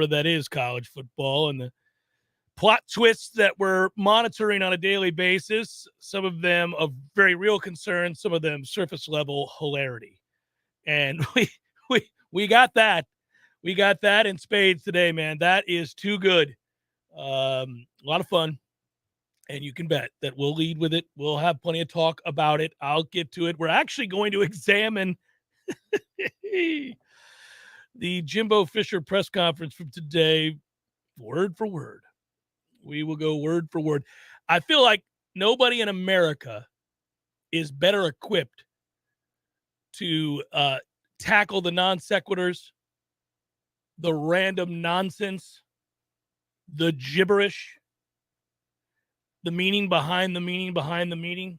that is college football and the plot twists that we're monitoring on a daily basis, some of them of very real concern, some of them surface level hilarity. And we got that. We got that in spades today, man. That is too good. A lot of fun. And you can bet that we'll lead with it. We'll have plenty of talk about it. I'll get to it. We're actually going to examine the Jimbo Fisher press conference from today, word for word. We will go word for word. I feel like nobody in America is better equipped to tackle the non sequiturs, the random nonsense, the gibberish, the meaning behind the meaning behind the meaning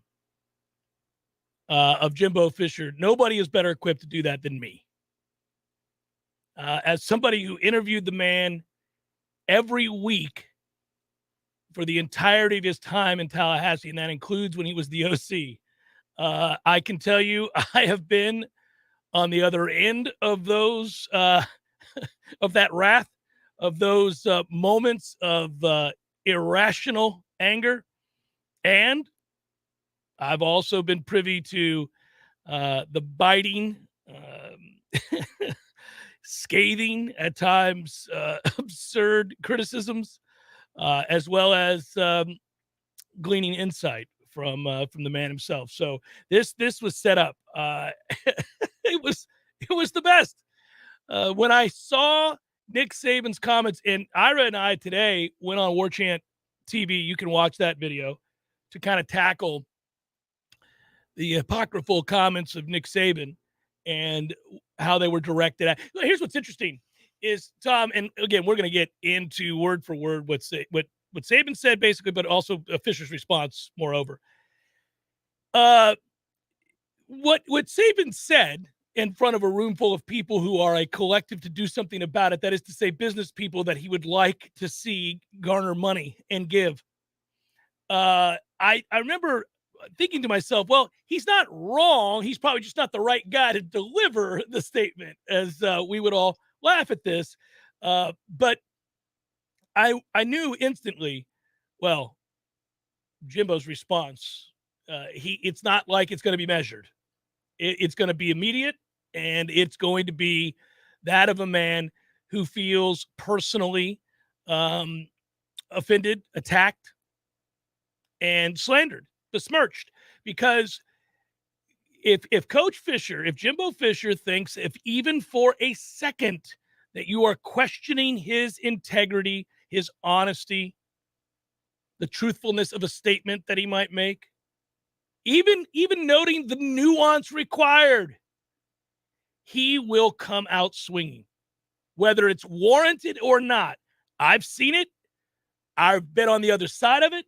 of Jimbo Fisher. Nobody is better equipped to do that than me. As somebody who interviewed the man every week for the entirety of his time in Tallahassee, and that includes when he was the OC, I can tell you I have been on the other end of those, of that wrath, of those moments of irrational anger. And I've also been privy to the biting, scathing, at times absurd criticisms, as well as gleaning insight from the man himself. So this was set up. It was the best. When I saw Nick Saban's comments, and Ira and I today went on Warchant TV. You can watch that video to kind of tackle the apocryphal comments of Nick Saban and how they were directed at. Here's what's interesting is, Tom, and again, we're going to get into word for word what Saban said, basically, but also Fisher's response, moreover. What Saban said in front of a room full of people who are a collective to do something about it, that is to say business people that he would like to see garner money and give. I remember thinking to myself, well, he's not wrong. He's probably just not the right guy to deliver the statement, as we would all laugh at this. But I knew instantly, well, Jimbo's response, it's not like it's going to be measured. It's going to be immediate, and it's going to be that of a man who feels personally offended, attacked, and slandered, besmirched. Because if Coach Fisher, if Jimbo Fisher thinks, if even for a second, that you are questioning his integrity, his honesty, the truthfulness of a statement that he might make, even noting the nuance required, he will come out swinging, whether it's warranted or not. I've seen it. I've been on the other side of it.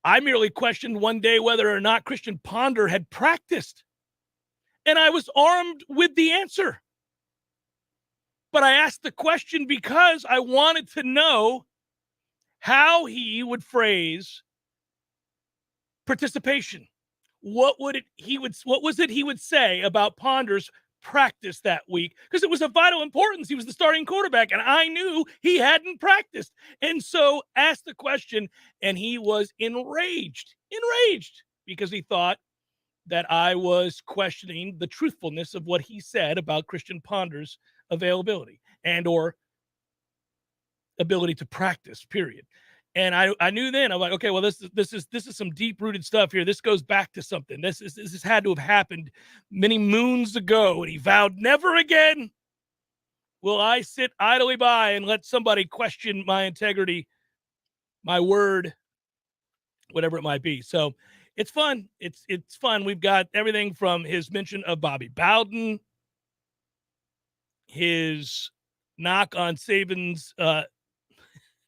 I merely questioned one day whether or not Christian Ponder had practiced, and I was armed with the answer. But I asked the question because I wanted to know how he would phrase participation. What was it he would say about Ponder's practice that week? Because it was of vital importance. He was the starting quarterback, and I knew he hadn't practiced. And so asked the question, and he was enraged because he thought that I was questioning the truthfulness of what he said about Christian Ponder's availability and or ability to practice, period. And I knew then, I'm like, okay, well, this is some deep-rooted stuff here. This goes back to something. This has had to have happened many moons ago. And he vowed, never again will I sit idly by and let somebody question my integrity, my word, whatever it might be. So it's fun. It's fun. We've got everything from his mention of Bobby Bowden, his knock on Saban's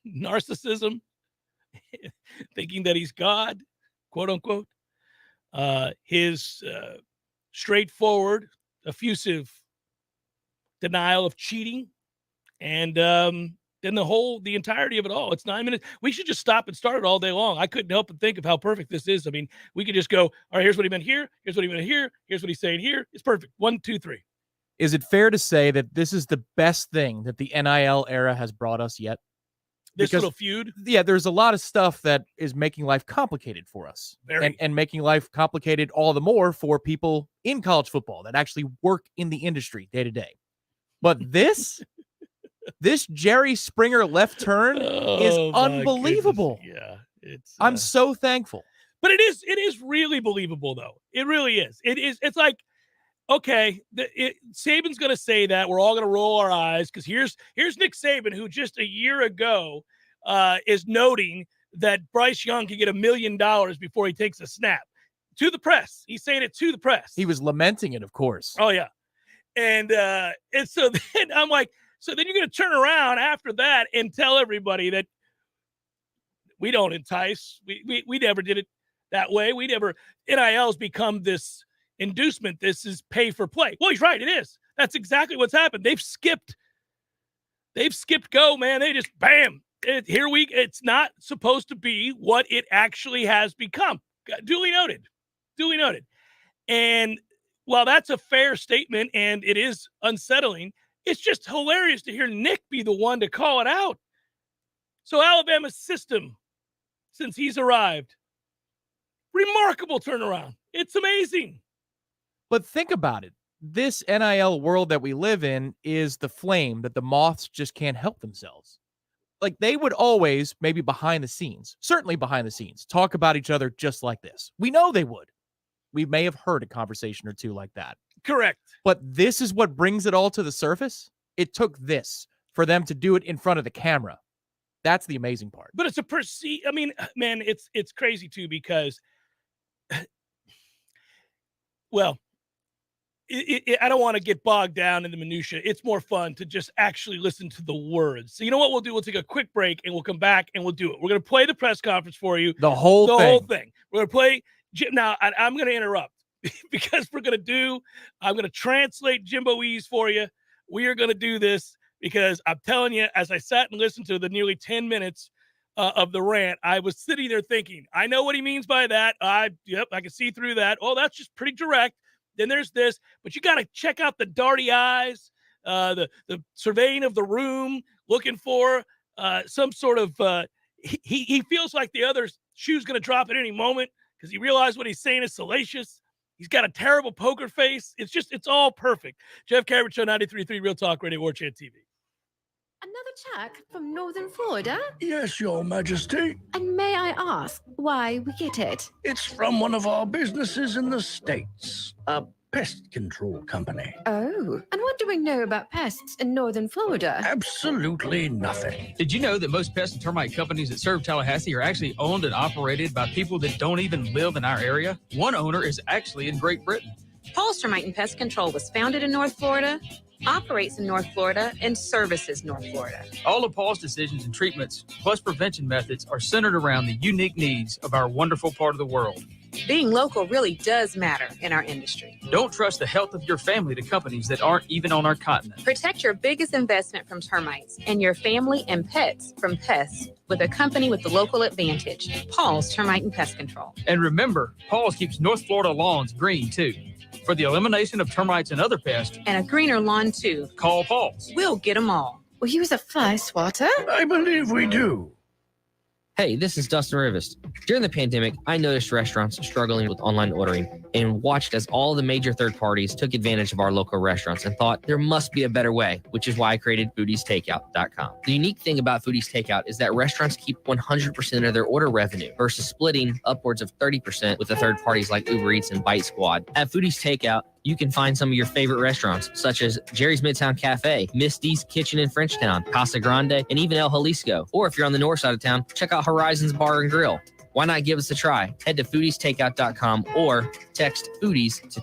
narcissism, thinking that he's God, quote unquote, his straightforward, effusive denial of cheating, and then the entirety of it all. It's 9 minutes. We should just stop and start it all day long. I couldn't help but think of how perfect this is. I mean, we could just go, all right, here's what he meant here, here's what he meant here, here's what he's saying here. It's perfect. 1, 2, 3. is it fair to say that this is the best thing that the NIL era has brought us yet? This little feud? Yeah, there's a lot of stuff that is making life complicated for us. And making life complicated all the more for people in college football that actually work in the industry day to day. But this Jerry Springer left turn is unbelievable. Yeah, it's. I'm so thankful. But it is really believable, though. It really is. It's like, okay, Saban's going to say that. We're all going to roll our eyes because here's Nick Saban, who just a year ago is noting that Bryce Young can get $1 million before he takes a snap. To the press. He's saying it to the press. He was lamenting it, of course. Oh, yeah. And so then I'm like, so then you're going to turn around after that and tell everybody that we don't entice. We never did it that way. We never. NIL's become this inducement. This is pay for play. Well, he's right. It is. That's exactly what's happened. They've skipped go, man. They just bam. It's not supposed to be what it actually has become. Duly noted. And while that's a fair statement and it is unsettling, it's just hilarious to hear Nick be the one to call it out. So Alabama's system, since he's arrived, remarkable turnaround. It's amazing. But think about it. This NIL world that we live in is the flame that the moths just can't help themselves. Like they would always, maybe behind the scenes, certainly behind the scenes, talk about each other just like this. We know they would. We may have heard a conversation or two like that. Correct. But this is what brings it all to the surface. It took this for them to do it in front of the camera. That's the amazing part. But it's I mean, man, it's crazy too because, well, I don't want to get bogged down in the minutia. It's more fun to just actually listen to the words. So you know what we'll do? We'll take a quick break and we'll come back and we'll do it. We're going to play the press conference for you. The whole thing. We're going to play. Now, I'm going to interrupt because I'm going to translate Jimbo Ease for you. We are going to do this because I'm telling you, as I sat and listened to the nearly 10 minutes of the rant, I was sitting there thinking, I know what he means by that. I can see through that. Oh, that's just pretty direct. Then there's this, but you got to check out the darty eyes, the surveying of the room, looking for some sort of, he feels like the other shoe's going to drop at any moment because he realized what he's saying is salacious. He's got a terrible poker face. It's all perfect. Jeff Cameron Show, 93.3 Real Talk Radio, Warchant TV. Another check from Northern Florida? Yes, Your Majesty. And may I ask why we get it? It's from one of our businesses in the States, a pest control company. Oh, and what do we know about pests in Northern Florida? Absolutely nothing. Did you know that most pest and termite companies that serve Tallahassee are actually owned and operated by people that don't even live in our area? One owner is actually in Great Britain. Paul's Termite and Pest Control was founded in North Florida, operates in North Florida, and services North Florida. All of Paul's decisions and treatments, plus prevention methods, are centered around the unique needs of our wonderful part of the world. Being local really does matter in our industry. Don't trust the health of your family to companies that aren't even on our continent. Protect your biggest investment from termites and your family and pets from pests with a company with the local advantage, Paul's Termite and Pest Control. And remember, Paul's keeps North Florida lawns green, too. For the elimination of termites and other pests, and a greener lawn, too. Call Paul's. We'll get them all. Will you use a fly swatter? I believe we do. Hey, this is Dustin Rivest. During the pandemic, I noticed restaurants struggling with online ordering and watched as all the major third parties took advantage of our local restaurants and thought there must be a better way, which is why I created foodiestakeout.com. The unique thing about Foodies Takeout is that restaurants keep 100% of their order revenue versus splitting upwards of 30% with the third parties like Uber Eats and Bite Squad. At Foodies Takeout, you can find some of your favorite restaurants, such as Jerry's Midtown Cafe, Misty's Kitchen in Frenchtown, Casa Grande, and even El Jalisco. Or if you're on the north side of town, check out Horizons Bar and Grill. Why not give us a try? Head to foodiestakeout.com or text foodies to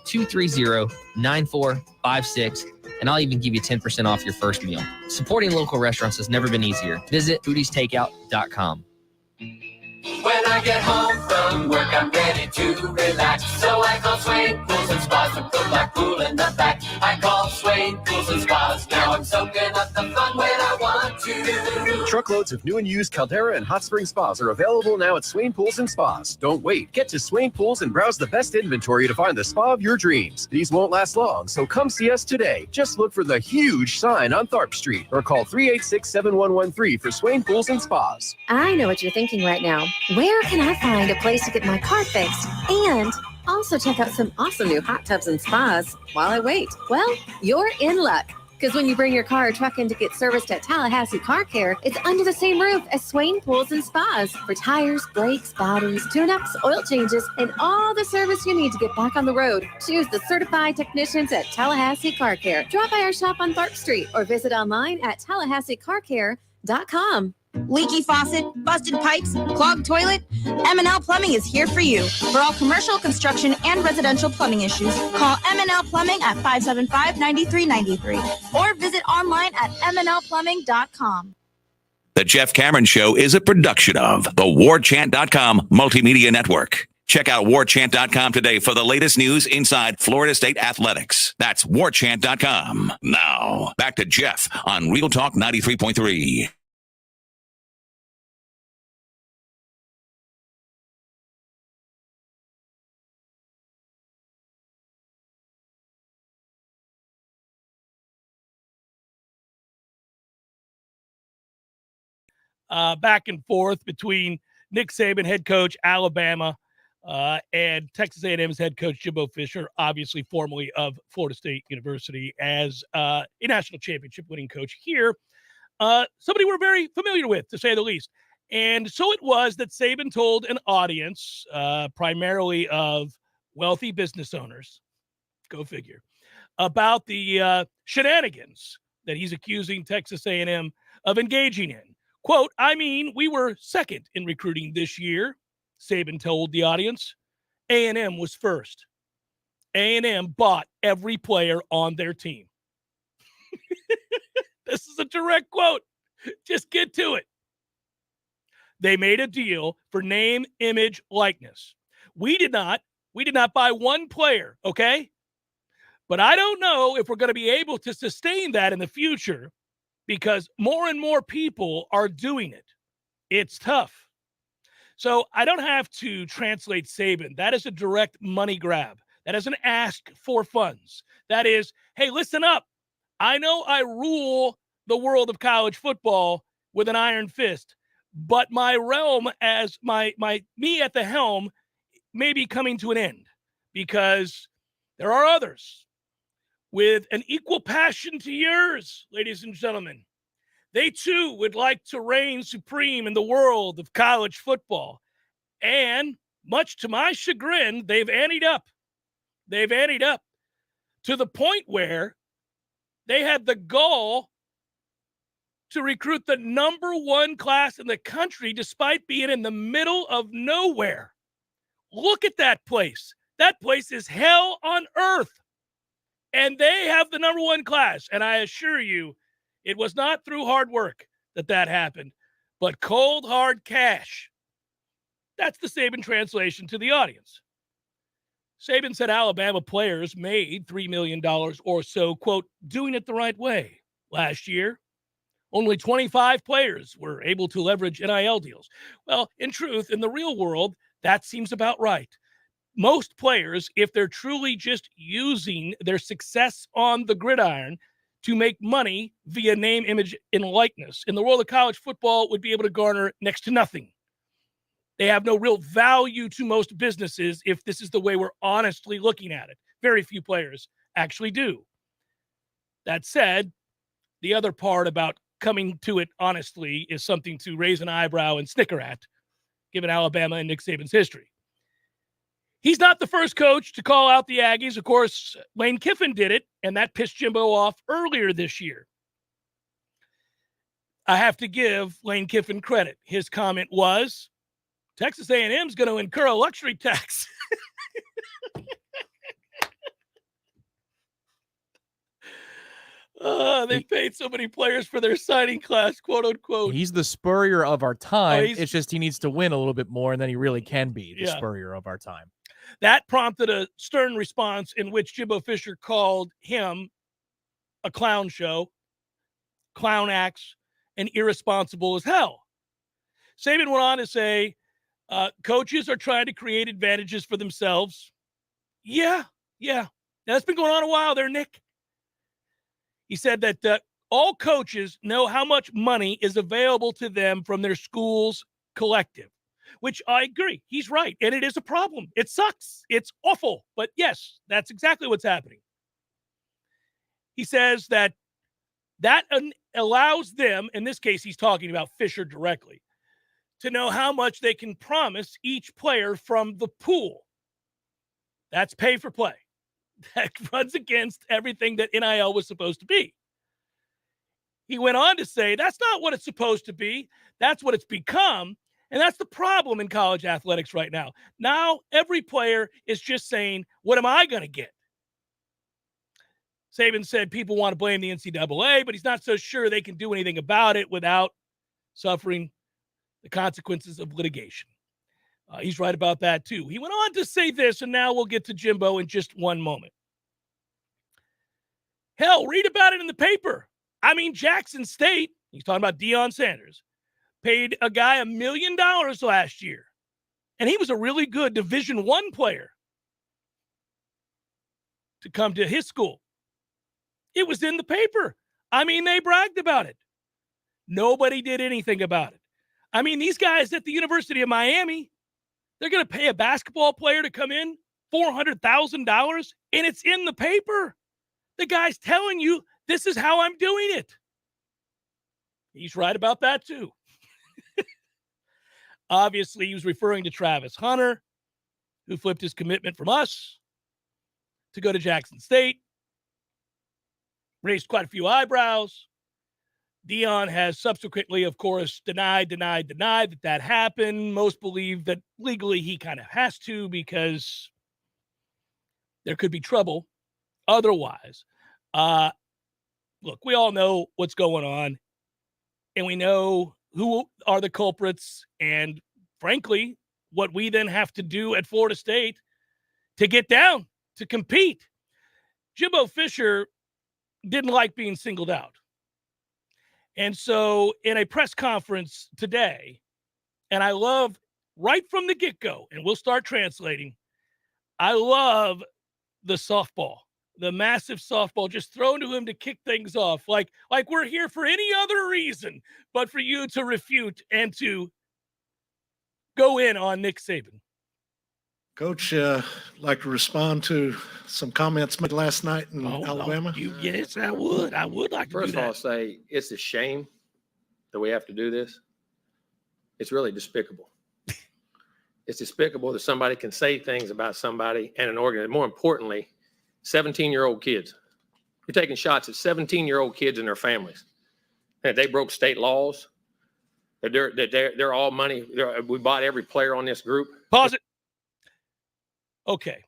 230-9456, and I'll even give you 10% off your first meal. Supporting local restaurants has never been easier. Visit foodiestakeout.com. When I get home from work, I'm ready to relax. So I call Swain Pools and Spas and put my pool in the back. I call Swain Pools and Spas. Now I'm soaking up the fun when I want to. Truckloads of new and used Caldera and Hot Spring Spas are available now at Swain Pools and Spas. Don't wait. Get to Swain Pools and browse the best inventory to find the spa of your dreams. These won't last long, so come see us today. Just look for the huge sign on Tharp Street or call 386-7113 for Swain Pools and Spas. I know what you're thinking right now. Where can I find a place to get my car fixed and also check out some awesome new hot tubs and spas while I wait? Well, you're in luck. Because when you bring your car or truck in to get serviced at Tallahassee Car Care, it's under the same roof as Swain Pools and Spas for tires, brakes, bodies, tune-ups, oil changes, and all the service you need to get back on the road. Choose the certified technicians at Tallahassee Car Care. Drop by our shop on Tharp Street or visit online at TallahasseeCarCare.com. Leaky faucet, busted pipes, clogged toilet? M&L Plumbing is here for you. For all commercial, construction, and residential plumbing issues, call M&L Plumbing at 575-9393 or visit online at mnlplumbing.com. The Jeff Cameron Show is a production of the Warchant.com Multimedia Network. Check out Warchant.com today for the latest news inside Florida State athletics. That's Warchant.com. Now, back to Jeff on Real Talk 93.3. Back and forth between Nick Saban, head coach, Alabama, and Texas A&M's head coach, Jimbo Fisher, obviously formerly of Florida State University as a national championship winning coach here. Somebody we're very familiar with, to say the least. And so it was that Saban told an audience, primarily of wealthy business owners, go figure, about the shenanigans that he's accusing Texas A&M of engaging in. Quote, I mean, we were second in recruiting this year, Saban told the audience. A&M was first. A&M bought every player on their team. This is a direct quote. Just get to it. They made a deal for name, image, likeness. We did not buy one player, okay? But I don't know if we're going to be able to sustain that in the future, because more and more people are doing it. It's tough. So I don't have to translate Saban. That is a direct money grab. That is an ask for funds. That is, hey, listen up. I know I rule the world of college football with an iron fist, but my realm as me at the helm may be coming to an end, because there are others with an equal passion to yours, ladies and gentlemen. They too would like to reign supreme in the world of college football. And much to my chagrin, they've anteed up. They've anteed up to the point where they had the gall to recruit the number one class in the country despite being in the middle of nowhere. Look at that place. That place is hell on earth. And they have the number one class. And I assure you, it was not through hard work that happened, but cold, hard cash. That's the Saban translation to the audience. Saban said Alabama players made $3 million or so, quote, doing it the right way. Last year, only 25 players were able to leverage NIL deals. Well, in truth, in the real world, that seems about right. Most players, if they're truly just using their success on the gridiron to make money via name, image, and likeness, in the world of college football, would be able to garner next to nothing. They have no real value to most businesses if this is the way we're honestly looking at it. Very few players actually do. That said, the other part about coming to it honestly is something to raise an eyebrow and snicker at, given Alabama and Nick Saban's history. He's not the first coach to call out the Aggies. Of course, Lane Kiffin did it, and that pissed Jimbo off earlier this year. I have to give Lane Kiffin credit. His comment was, Texas A&M is going to incur a luxury tax. They paid so many players for their signing class, quote unquote. He's the Spurrier of our time. Oh, it's just he needs to win a little bit more, and then he really can be the Yeah. Spurrier of our time. That prompted a stern response in which Jimbo Fisher called him a clown show, clown acts, and irresponsible as hell. Saban went on to say, coaches are trying to create advantages for themselves. Yeah. That's been going on a while there, Nick. He said that all coaches know how much money is available to them from their school's collective, which I agree. He's right. And it is a problem. It sucks. It's awful. But yes, that's exactly what's happening. He says that allows them, in this case, he's talking about Fisher directly, to know how much they can promise each player from the pool. That's pay for play. That runs against everything that NIL was supposed to be. He went on to say, that's not what it's supposed to be. That's what it's become. And that's the problem in college athletics right now. Now, every player is just saying, what am I going to get? Saban said people want to blame the NCAA, but he's not so sure they can do anything about it without suffering the consequences of litigation. He's right about that, too. He went on to say this, and now we'll get to Jimbo in just one moment. Hell, read about it in the paper. I mean, Jackson State, he's talking about Deion Sanders, paid a guy $1 million last year, and he was a really good Division I player to come to his school. It was in the paper. I mean, they bragged about it. Nobody did anything about it. I mean, these guys at the University of Miami, they're going to pay a basketball player to come in $400,000, and it's in the paper. The guy's telling you, this is how I'm doing it. He's right about that, too. Obviously, he was referring to Travis Hunter, who flipped his commitment from us to go to Jackson State. Raised quite a few eyebrows. Deion has subsequently, of course, denied that happened. Most believe that legally he kind of has to because there could be trouble otherwise. Look, we all know what's going on, and we know who are the culprits, and frankly, what we then have to do at Florida State to get down, to compete. Jimbo Fisher didn't like being singled out. And so in a press conference today, and I love right from the get-go, and we'll start translating, I love the softball, the massive softball just thrown to him to kick things off. Like we're here for any other reason but for you to refute and to go in on Nick Saban. Coach, like to respond to some comments made last night in Alabama? Yes, I would. I would like to First do of all, that. say it's a shame that we have to do this. It's really despicable. It's despicable that somebody can say things about somebody and an organization. More importantly, 17-year-old kids. You're taking shots at 17-year-old kids and their families. And they broke state laws. They're all money. We bought every player on this group. Pause it. Okay.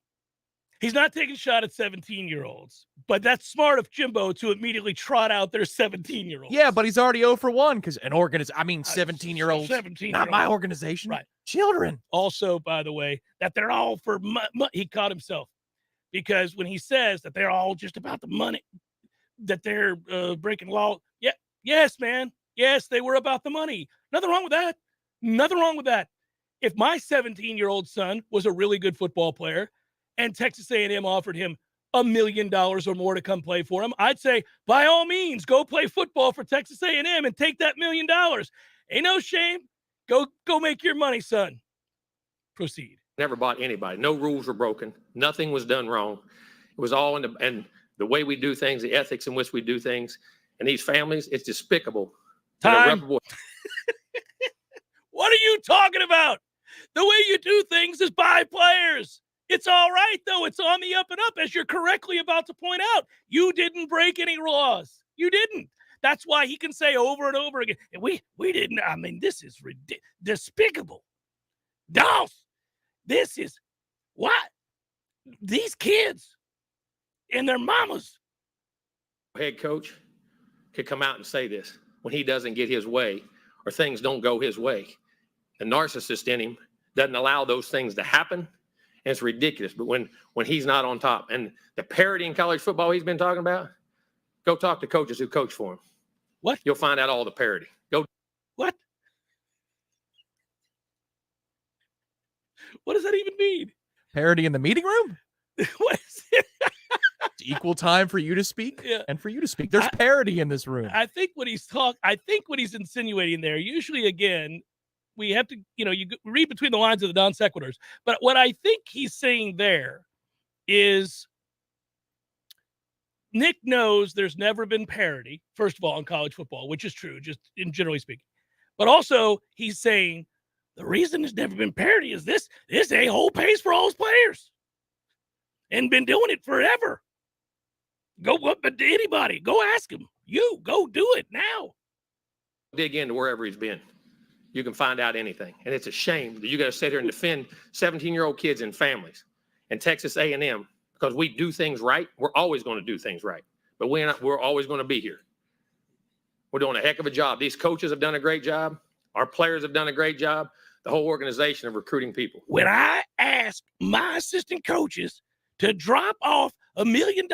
He's not taking a shot at 17-year-olds, but that's smart of Jimbo to immediately trot out their 17-year-olds. Yeah, but he's already 0 for 1 because an 17-year-olds. 17-year-olds. Not my organization. Right. Children. Also, by the way, that they're all for he caught himself because when he says that they're all just about the money, that they're breaking law. Yeah. Yes, man. Yes, they were about the money. Nothing wrong with that. Nothing wrong with that. If my 17-year-old son was a really good football player and Texas A&M offered him $1 million or more to come play for him, I'd say, by all means, go play football for Texas A&M and take that $1 million. Ain't no shame. Go make your money, son. Proceed. Never bought anybody. No rules were broken. Nothing was done wrong. It was all in the way we do things, the ethics in which we do things. And these families, it's despicable. Time. What are you talking about? The way you do things is buy players. It's all right, though. It's on the up and up, as you're correctly about to point out. You didn't break any laws. You didn't. That's why he can say over and over again, we didn't. I mean, this is despicable. Dolph, this is what? These kids and their mamas. Head coach could come out and say this when he doesn't get his way or things don't go his way. The narcissist in him doesn't allow those things to happen, and it's ridiculous. But when he's not on top, and the parity in college football he's been talking about, go talk to coaches who coach for him. What? You'll find out all the parity. What does that even mean? Parity in the meeting room? What is it? Equal time for you to speak Yeah. and for you to speak. There's parity in this room. I think what he's insinuating there, usually, again, we have to, you read between the lines of the non sequiturs. But what I think he's saying there is Nick knows there's never been parity, first of all, in college football, which is true, just in generally speaking. But also, he's saying the reason there's never been parity is this a-hole pays for all his players and been doing it forever. Go up to anybody. Go ask him. You go do it now. Dig into wherever he's been. You can find out anything. And it's a shame that you got to sit here and defend 17-year-old kids and families and Texas A&M because we do things right. We're always going to do things right. But we're always going to be here. We're doing a heck of a job. These coaches have done a great job. Our players have done a great job. The whole organization of recruiting people. When I ask my assistant coaches to drop off $1 million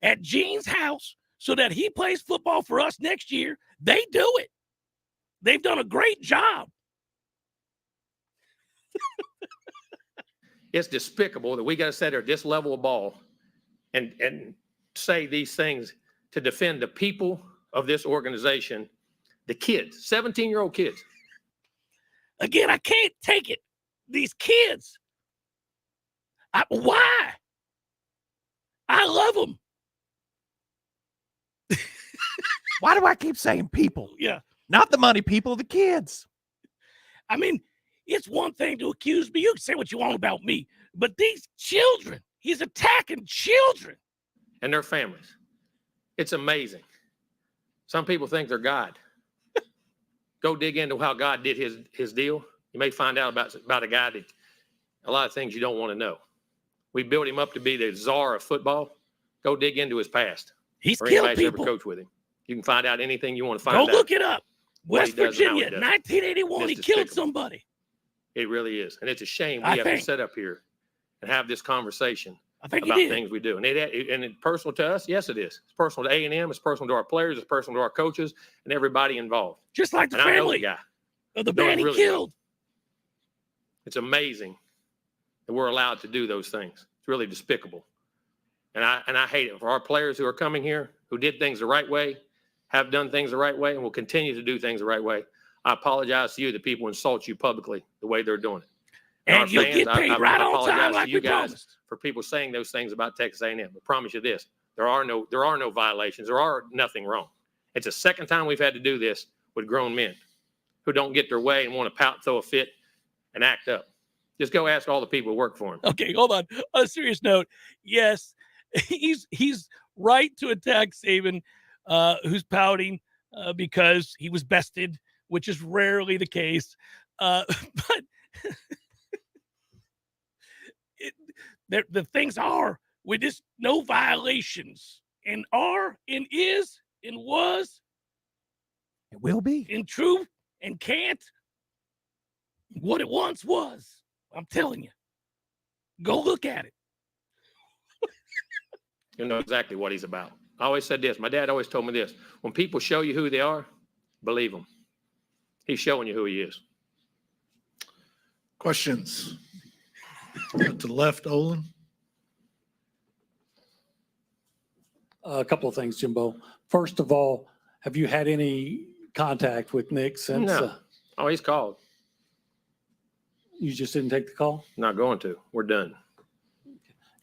at Gene's house so that he plays football for us next year, they do it. They've done a great job. It's despicable that we got to sit there at this level of ball and say these things to defend the people of this organization, the kids, 17-year-old kids. Again, I can't take it. These kids. Why? I love them. Why do I keep saying people? Yeah. Not the money people, the kids. I mean, it's one thing to accuse me. You can say what you want about me. But these children, he's attacking children. And their families. It's amazing. Some people think they're God. Go dig into how God did his deal. You may find out about a guy that a lot of things you don't want to know. We built him up to be the czar of football. Go dig into his past. He's or killed anybody's people. ever coached with him. You can find out anything you want to find out. Go look it up. What West he does and how he Virginia, does it. 1981, he It's killed despicable. somebody. It really is. And it's a shame we I have think. to sit up here and have this conversation I think he about did. things we do. And it's personal to us. Yes, it is. It's personal to A&M. It's personal to our players. It's personal to our coaches and everybody involved. Just like the And I know the family guy. of the Know him man he really killed. well. It's amazing that we're allowed to do those things. It's really despicable. And I hate it for our players who are coming here, who did things the right way, have done things the right way, and will continue to do things the right way. I apologize to you that people insult you publicly the way they're doing it. And our you'll fans, get paid I right on apologize time to like you we guys promised. for people saying those things about Texas A&M. I promise you this: there are no violations. There are nothing wrong. It's the second time we've had to do this with grown men who don't get their way and want to pout, throw a fit, and act up. Just go ask all the people who work for him. Okay, hold on. On a serious note, yes, he's right to attack Saban, who's pouting because he was bested, which is rarely the case. But the things are with this no violations and are and is and was. It will be. In truth and can't what it once was. I'm telling you. Go look at it. You know exactly what he's about. I always said this. My dad always told me this. When people show you who they are, believe them. He's showing you who he is. Questions? To the left, Olin. A couple of things, Jimbo. First of all, have you had any contact with Nick since No. Oh, he's called. you just didn't take the call? Not going to. We're done.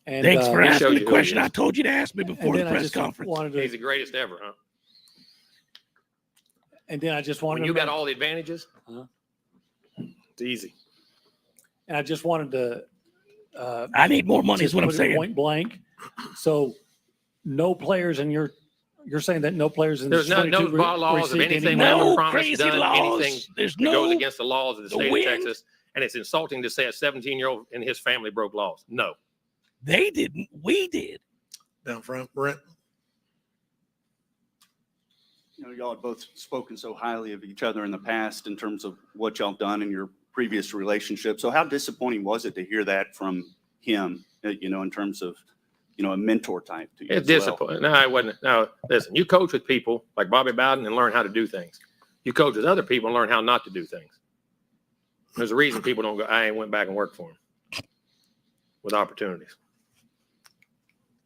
And, Thanks for he asking showed the you who question he I is. told you to ask me before the then I press just conference. wanted He's to, the greatest ever, huh? and then I just wanted When you to got know- all the advantages, Uh-huh. it's easy. And I just wanted to. I need more money is just what I'm put it saying. Point blank. So no players in you're saying that no players in There's this no 22 laws of received anything any we No ever promised crazy done, laws. anything There's that goes no against the laws of the the state wind. of Texas. And it's insulting to say a 17-year-old and his family broke laws. No. They didn't. We did. Down front, Brent. You know, y'all have both spoken so highly of each other in the past in terms of what y'all done in your previous relationship. So how disappointing was it to hear that from him, you know, in terms of, you know, a mentor type to you? It's as well? disappointing. No, it wasn't. No, listen, you coach with people like Bobby Bowden and learn how to do things. You coach with other people and learn how not to do things. There's a reason people don't go. I ain't went back and worked for him with opportunities.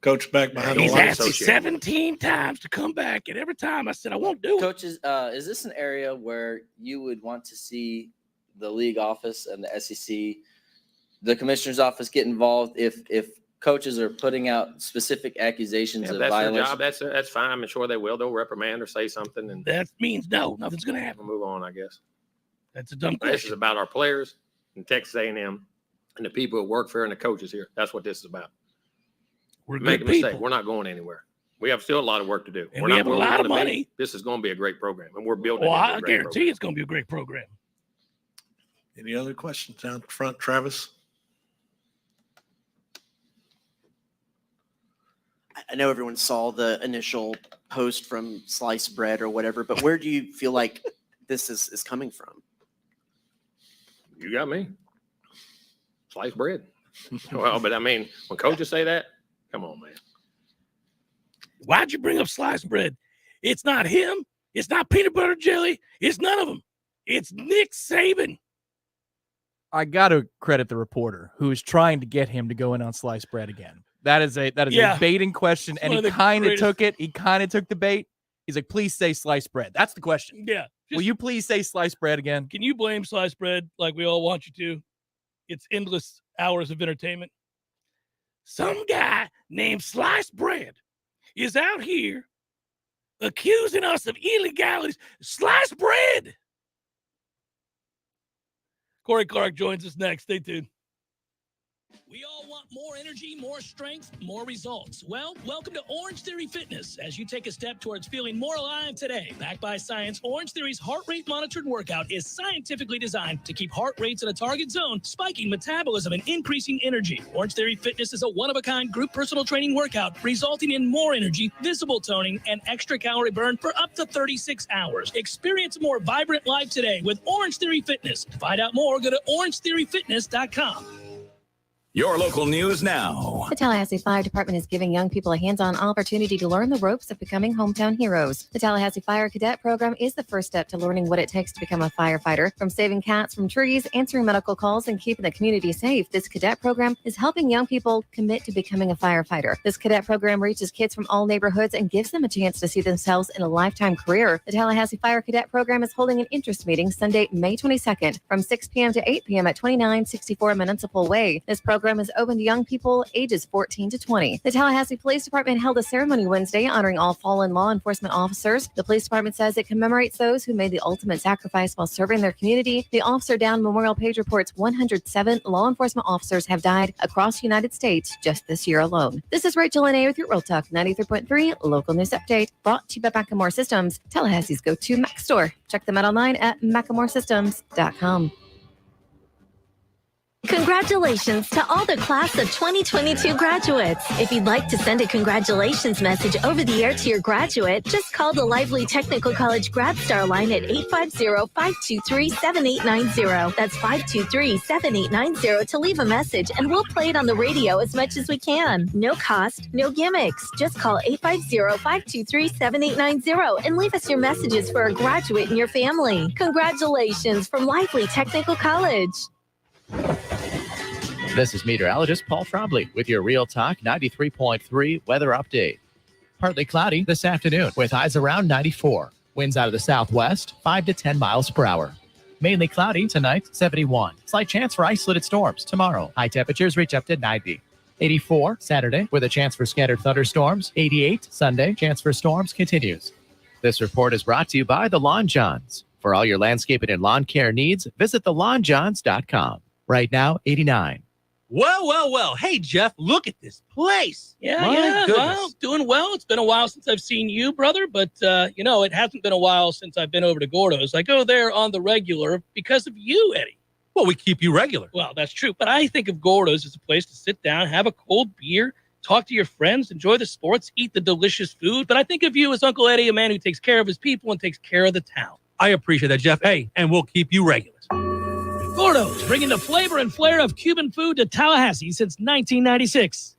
Coach back behind the He's lights. asked me 17 times to come back, and every time I said I won't do it. Coaches, is this an area where you would want to see the league office and the SEC, the commissioner's office, get involved if coaches are putting out specific accusations of That's violation? their job. That's fine. I'm sure they will. They'll reprimand or say something, and that means no, nothing's going to happen. We'll move on, I guess. That's a dumb This is question. about our players and Texas A&M and the people who work for and the coaches here. That's what this is about. We're Make a good mistake. people. We're not going anywhere. We have still a lot of work to do. And We're we not have a where we lot of wanna be. money. This is going to be a great program, and we're building. Well, it into a I great guarantee program. it's going to be a great program. Any other questions down front, Travis? I know everyone saw the initial post from Sliced Bread or whatever, but where do you feel like this is coming from? You got me. Sliced bread. Well, but I mean, when coaches say that, come on, man. Why'd you bring up sliced bread? It's not him. It's not peanut butter jelly. It's none of them. It's Nick Saban. I got to credit the reporter who is trying to get him to go in on sliced bread again. That is a Yeah. baiting question, It's and one he of the kind of greatest- took it. He kind of took the bait. He's like, please say sliced bread. That's the question. Yeah. Will you please say sliced bread again? Can you blame sliced bread like we all want you to? It's endless hours of entertainment. Some guy named Sliced Bread is out here accusing us of illegalities. Sliced bread. Corey Clark joins us next. Stay tuned. We all want more energy, more strength, more results. Well, welcome to Orange Theory Fitness as you take a step towards feeling more alive today. Backed by science, Orange Theory's heart rate monitored workout is scientifically designed to keep heart rates in a target zone, spiking metabolism and increasing energy. Orange Theory Fitness is a one-of-a-kind group personal training workout resulting in more energy, visible toning, and extra calorie burn for up to 36 hours. Experience a more vibrant life today with Orange Theory Fitness. To find out more, go to orangetheoryfitness.com. Your local news now. The Tallahassee Fire Department is giving young people a hands-on opportunity to learn the ropes of becoming hometown heroes. The Tallahassee Fire Cadet Program is the first step to learning what it takes to become a firefighter. From saving cats from trees, answering medical calls, and keeping the community safe, this cadet program is helping young people commit to becoming a firefighter. This cadet program reaches kids from all neighborhoods and gives them a chance to see themselves in a lifetime career. The Tallahassee Fire Cadet Program is holding an interest meeting Sunday, May 22nd from 6 p.m. to 8 p.m. at 2964 Municipal Way. This program is open to young people ages 14 to 20. The Tallahassee Police Department held a ceremony Wednesday honoring all fallen law enforcement officers. The police department says it commemorates those who made the ultimate sacrifice while serving their community. The Officer Down Memorial page reports 107 law enforcement officers have died across the United States just this year alone. This is Rachel Lene with your Real Talk 93.3 local news update, brought to you by Macklemore Systems, Tallahassee's go-to Mac store. Check them out online at MacklemoreSystems.com. Congratulations to all the class of 2022 graduates. If you'd like to send a congratulations message over the air to your graduate, just call the Lively Technical College Grad Star line at 850-523-7890. That's 523-7890 to leave a message, and we'll play it on the radio as much as we can. No cost, no gimmicks. Just call 850-523-7890 and leave us your messages for a graduate in your family. Congratulations from Lively Technical College. This is meteorologist Paul Trombley with your Real Talk 93.3 weather update. Partly cloudy this afternoon with highs around 94. Winds out of the southwest, 5 to 10 miles per hour. Mainly cloudy tonight, 71. Slight chance for isolated storms tomorrow. High temperatures reach up to 90. 84 Saturday with a chance for scattered thunderstorms. 88 Sunday, chance for storms continues. This report is brought to you by the Lawn Johns. For all your landscaping and lawn care needs, visit thelawnjohns.com. Right now, 89. Well. Hey, Jeff, look at this place. Yeah. Goodness. Well, doing well. It's been a while since I've seen you, brother, but, it hasn't been a while since I've been over to Gordo's. I go there on the regular because of you, Eddie. Well, we keep you regular. Well, that's true, but I think of Gordo's as a place to sit down, have a cold beer, talk to your friends, enjoy the sports, eat the delicious food. But I think of you as Uncle Eddie, a man who takes care of his people and takes care of the town. I appreciate that, Jeff. Hey, and we'll keep you regular. Gordo's, bringing the flavor and flair of Cuban food to Tallahassee since 1996.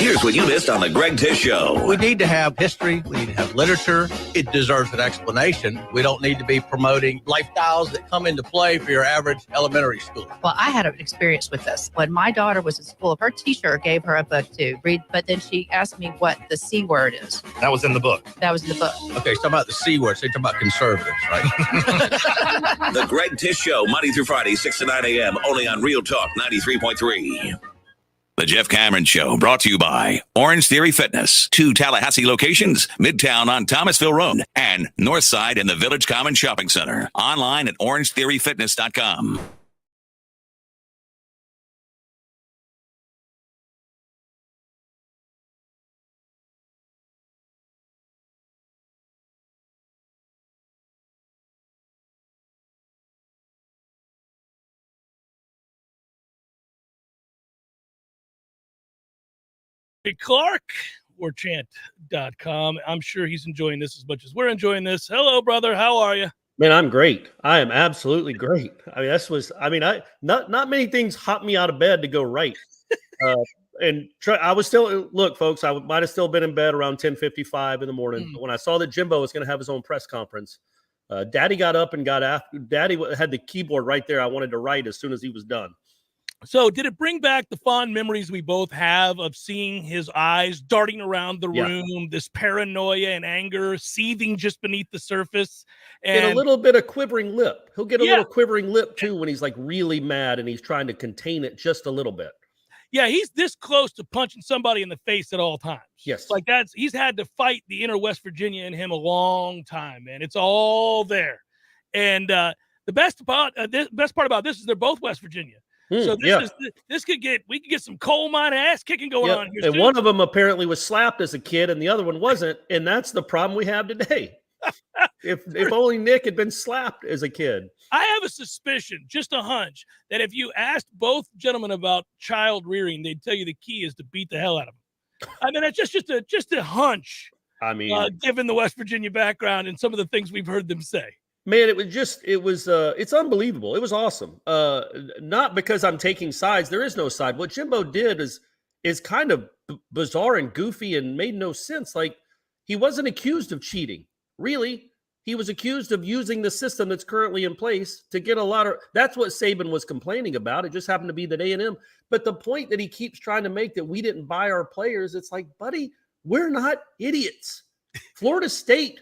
Here's what you missed on the Greg Tish Show. We need to have history. We need to have literature. It deserves an explanation. We don't need to be promoting lifestyles that come into play for your average elementary school. Well, I had an experience with this. When my daughter was in school, her teacher gave her a book to read, but then she asked me what the C word is. That was in the book. That was in the book. Okay, so about the C word. So you're talking about conservatives, right? The Greg Tish Show, Monday through Friday, 6 to 9 a.m., only on Real Talk 93.3. The Jeff Cameron Show, brought to you by Orange Theory Fitness. 2 Tallahassee locations, Midtown on Thomasville Road and Northside in the Village Common Shopping Center. Online at orangetheoryfitness.com. Hey, Clark, Warchant.com. I'm sure he's enjoying this as much as we're enjoying this. Hello, brother. How are you? Man, I'm great. I am absolutely great. I mean, not many things hopped me out of bed to go right. I was still, look, folks, I might have still been in bed around 10:55 in the morning. But when I saw that Jimbo was going to have his own press conference, Daddy got up and got after. Daddy had the keyboard right there. I wanted to write as soon as he was done. So did it bring back the fond memories we both have of seeing his eyes darting around the room, this paranoia and anger seething just beneath the surface? And a little bit of quivering lip. He'll get a little quivering lip too when he's like really mad and he's trying to contain it just a little bit. Yeah, he's this close to punching somebody in the face at all times. Yes. Like he's had to fight the inner West Virginia in him a long time, man. It's all there. And the best part about this is they're both West Virginia. So we could get some coal mine ass kicking going on here. And one of them apparently was slapped as a kid and the other one wasn't. And that's the problem we have today. if only Nick had been slapped as a kid. I have a suspicion, just a hunch, that if you asked both gentlemen about child rearing, they'd tell you the key is to beat the hell out of them. I mean, that's just a hunch. I mean, given the West Virginia background and some of the things we've heard them say. Man, it's unbelievable. It was awesome. Not because I'm taking sides. There is no side. What Jimbo did is kind of bizarre and goofy and made no sense. Like, he wasn't accused of cheating. Really, he was accused of using the system that's currently in place to get a lot of, that's what Saban was complaining about. It just happened to be that A&M. But the point that he keeps trying to make that we didn't buy our players, it's like, buddy, we're not idiots. Florida State,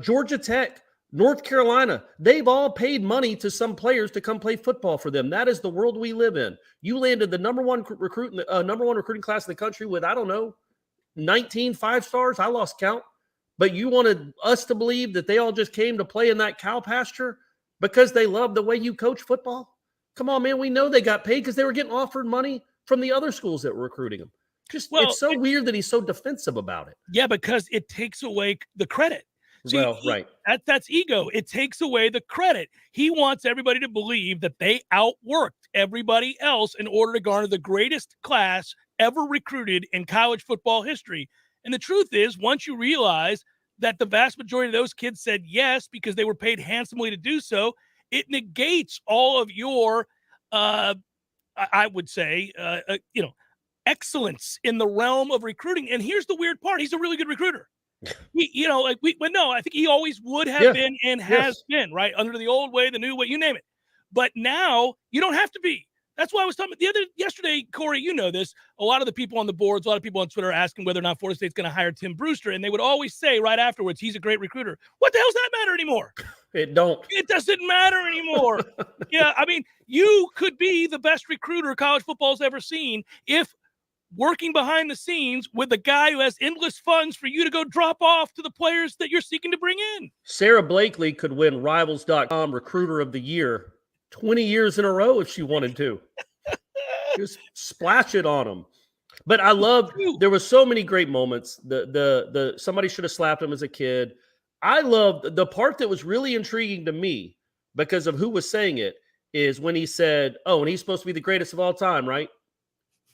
Georgia Tech, North Carolina, they've all paid money to some players to come play football for them. That is the world we live in. You landed the number one recruiting class in the country with, 19 5-stars. I lost count. But you wanted us to believe that they all just came to play in that cow pasture because they love the way you coach football? Come on, man. We know they got paid because they were getting offered money from the other schools that were recruiting them. It's so weird that he's so defensive about it. Yeah, because it takes away the credit. See, right. That's ego. It takes away the credit. He wants everybody to believe that they outworked everybody else in order to garner the greatest class ever recruited in college football history. And the truth is, once you realize that the vast majority of those kids said yes because they were paid handsomely to do so, it negates all of your, I would say, excellence in the realm of recruiting. And here's the weird part. He's a really good recruiter. I think he always would have been and has been, right? Under the old way, the new way, you name it. But now you don't have to be. That's why I was talking yesterday, Corey, you know this. A lot of the people on the boards, a lot of people on Twitter are asking whether or not Florida State's going to hire Tim Brewster. And they would always say right afterwards, he's a great recruiter. What the hell does that matter anymore? It don't. It doesn't matter anymore. Yeah, I mean, you could be the best recruiter college football's ever seen if working behind the scenes with a guy who has endless funds for you to go drop off to the players that you're seeking to bring in. Sarah Blakely could win Rivals.com Recruiter of the Year 20 years in a row if she wanted to. Just splash it on them. But I love, there were so many great moments. The somebody should have slapped him as a kid. I love the part that was really intriguing to me because of who was saying it is when he said, oh, and he's supposed to be the greatest of all time, right?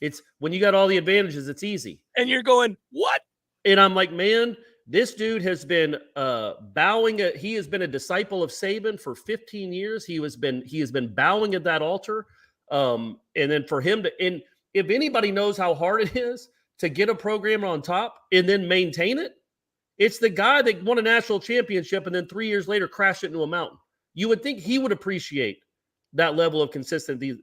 It's when you got all the advantages, it's easy. And you're going, what? And I'm like, man, this dude has been he has been a disciple of Saban for 15 years. He has been bowing at that altar. And then for him to, and if anybody knows how hard it is to get a program on top and then maintain it, it's the guy that won a national championship and then 3 years later crashed it into a mountain. You would think he would appreciate that level of consistency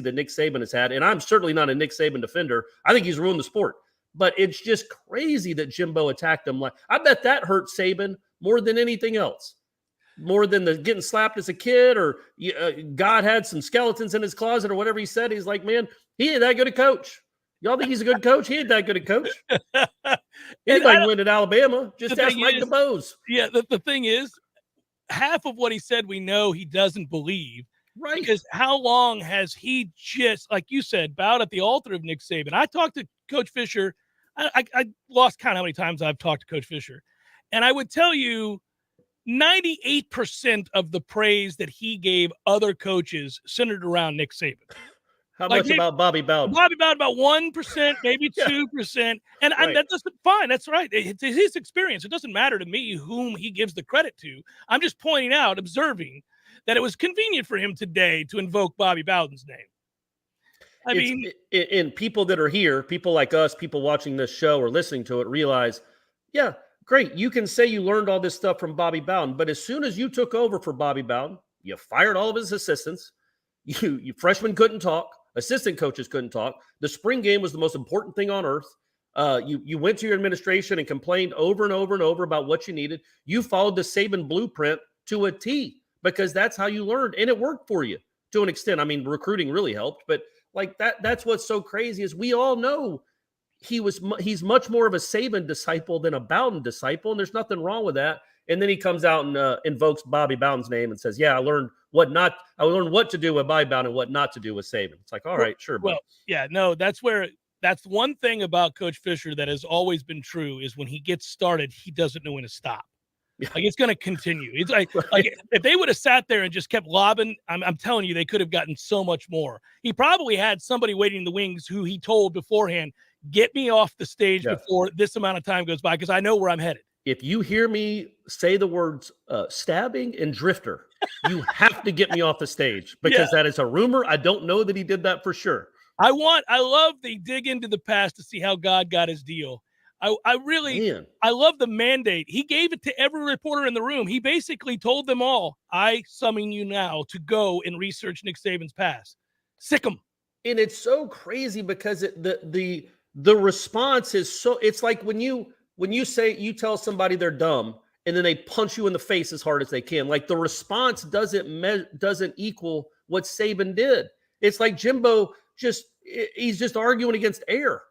that Nick Saban has had. And I'm certainly not a Nick Saban defender. I think he's ruined the sport. But it's just crazy that Jimbo attacked him. Like, I bet that hurt Saban more than anything else. More than the getting slapped as a kid, or God had some skeletons in his closet, or whatever he said. He's like, man, he ain't that good a coach. Y'all think he's a good coach? He ain't that good a coach. Anybody win at Alabama. Just ask Mike DeBose. Yeah, the thing is, half of what he said we know he doesn't believe. Right. Because how long has he just, like you said, bowed at the altar of Nick Saban? I talked to Coach Fisher. I lost count how many times I've talked to Coach Fisher. And I would tell you 98% of the praise that he gave other coaches centered around Nick Saban. How much about Bobby Bowden? Bobby Bowden about 1%, maybe 2%. And that doesn't fine. That's right. It's his experience. It doesn't matter to me whom he gives the credit to. I'm just pointing out, observing that it was convenient for him today to invoke Bobby Bowden's name. I mean, and people that are here, people like us, people watching this show or listening to it, realize, yeah, great. You can say you learned all this stuff from Bobby Bowden, but as soon as you took over for Bobby Bowden, you fired all of his assistants. You freshmen couldn't talk. Assistant coaches couldn't talk. The spring game was the most important thing on earth. You went to your administration and complained over and over and over about what you needed. You followed the Saban blueprint to a T because that's how you learned, and it worked for you to an extent. I mean, recruiting really helped, but like that's what's so crazy is we all know he's much more of a Saban disciple than a Bowden disciple, and there's nothing wrong with that. And then he comes out and invokes Bobby Bowden's name and says, "Yeah, I learned what to do with Bobby Bowden and what not to do with Saban." It's like, all right, sure. Well, yeah, no, that's one thing about Coach Fisher that has always been true is when he gets started, he doesn't know when to stop. Like it's going to continue. It's like if they would have sat there and just kept lobbing, I'm telling you, they could have gotten so much more. He probably had somebody waiting in the wings who he told beforehand, "Get me off the stage before this amount of time goes by because I know where I'm headed." If you hear me say the words stabbing and drifter, you have to get me off the stage because that is a rumor. I don't know that he did that for sure. I love they dig into the past to see how God got his deal. I love the mandate. He gave it to every reporter in the room. He basically told them all, "I summon you now to go and research Nick Saban's past. Sick him." And it's so crazy because the response is so, it's like when you tell somebody they're dumb and then they punch you in the face as hard as they can. Like the response doesn't equal what Saban did. It's like Jimbo he's just arguing against air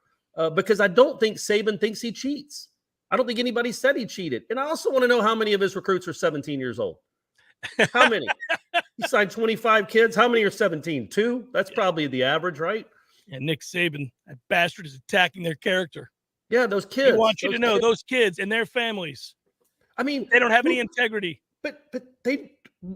because I don't think Saban thinks he cheats. I don't think anybody said he cheated. And I also want to know how many of his recruits are 17 years old. How many? He signed 25 kids. How many are 17? 2? That's probably the average, right? And Nick Saban, that bastard, is attacking their character. Yeah, those kids. I want you to know those kids and their families. I mean, they don't have any integrity. But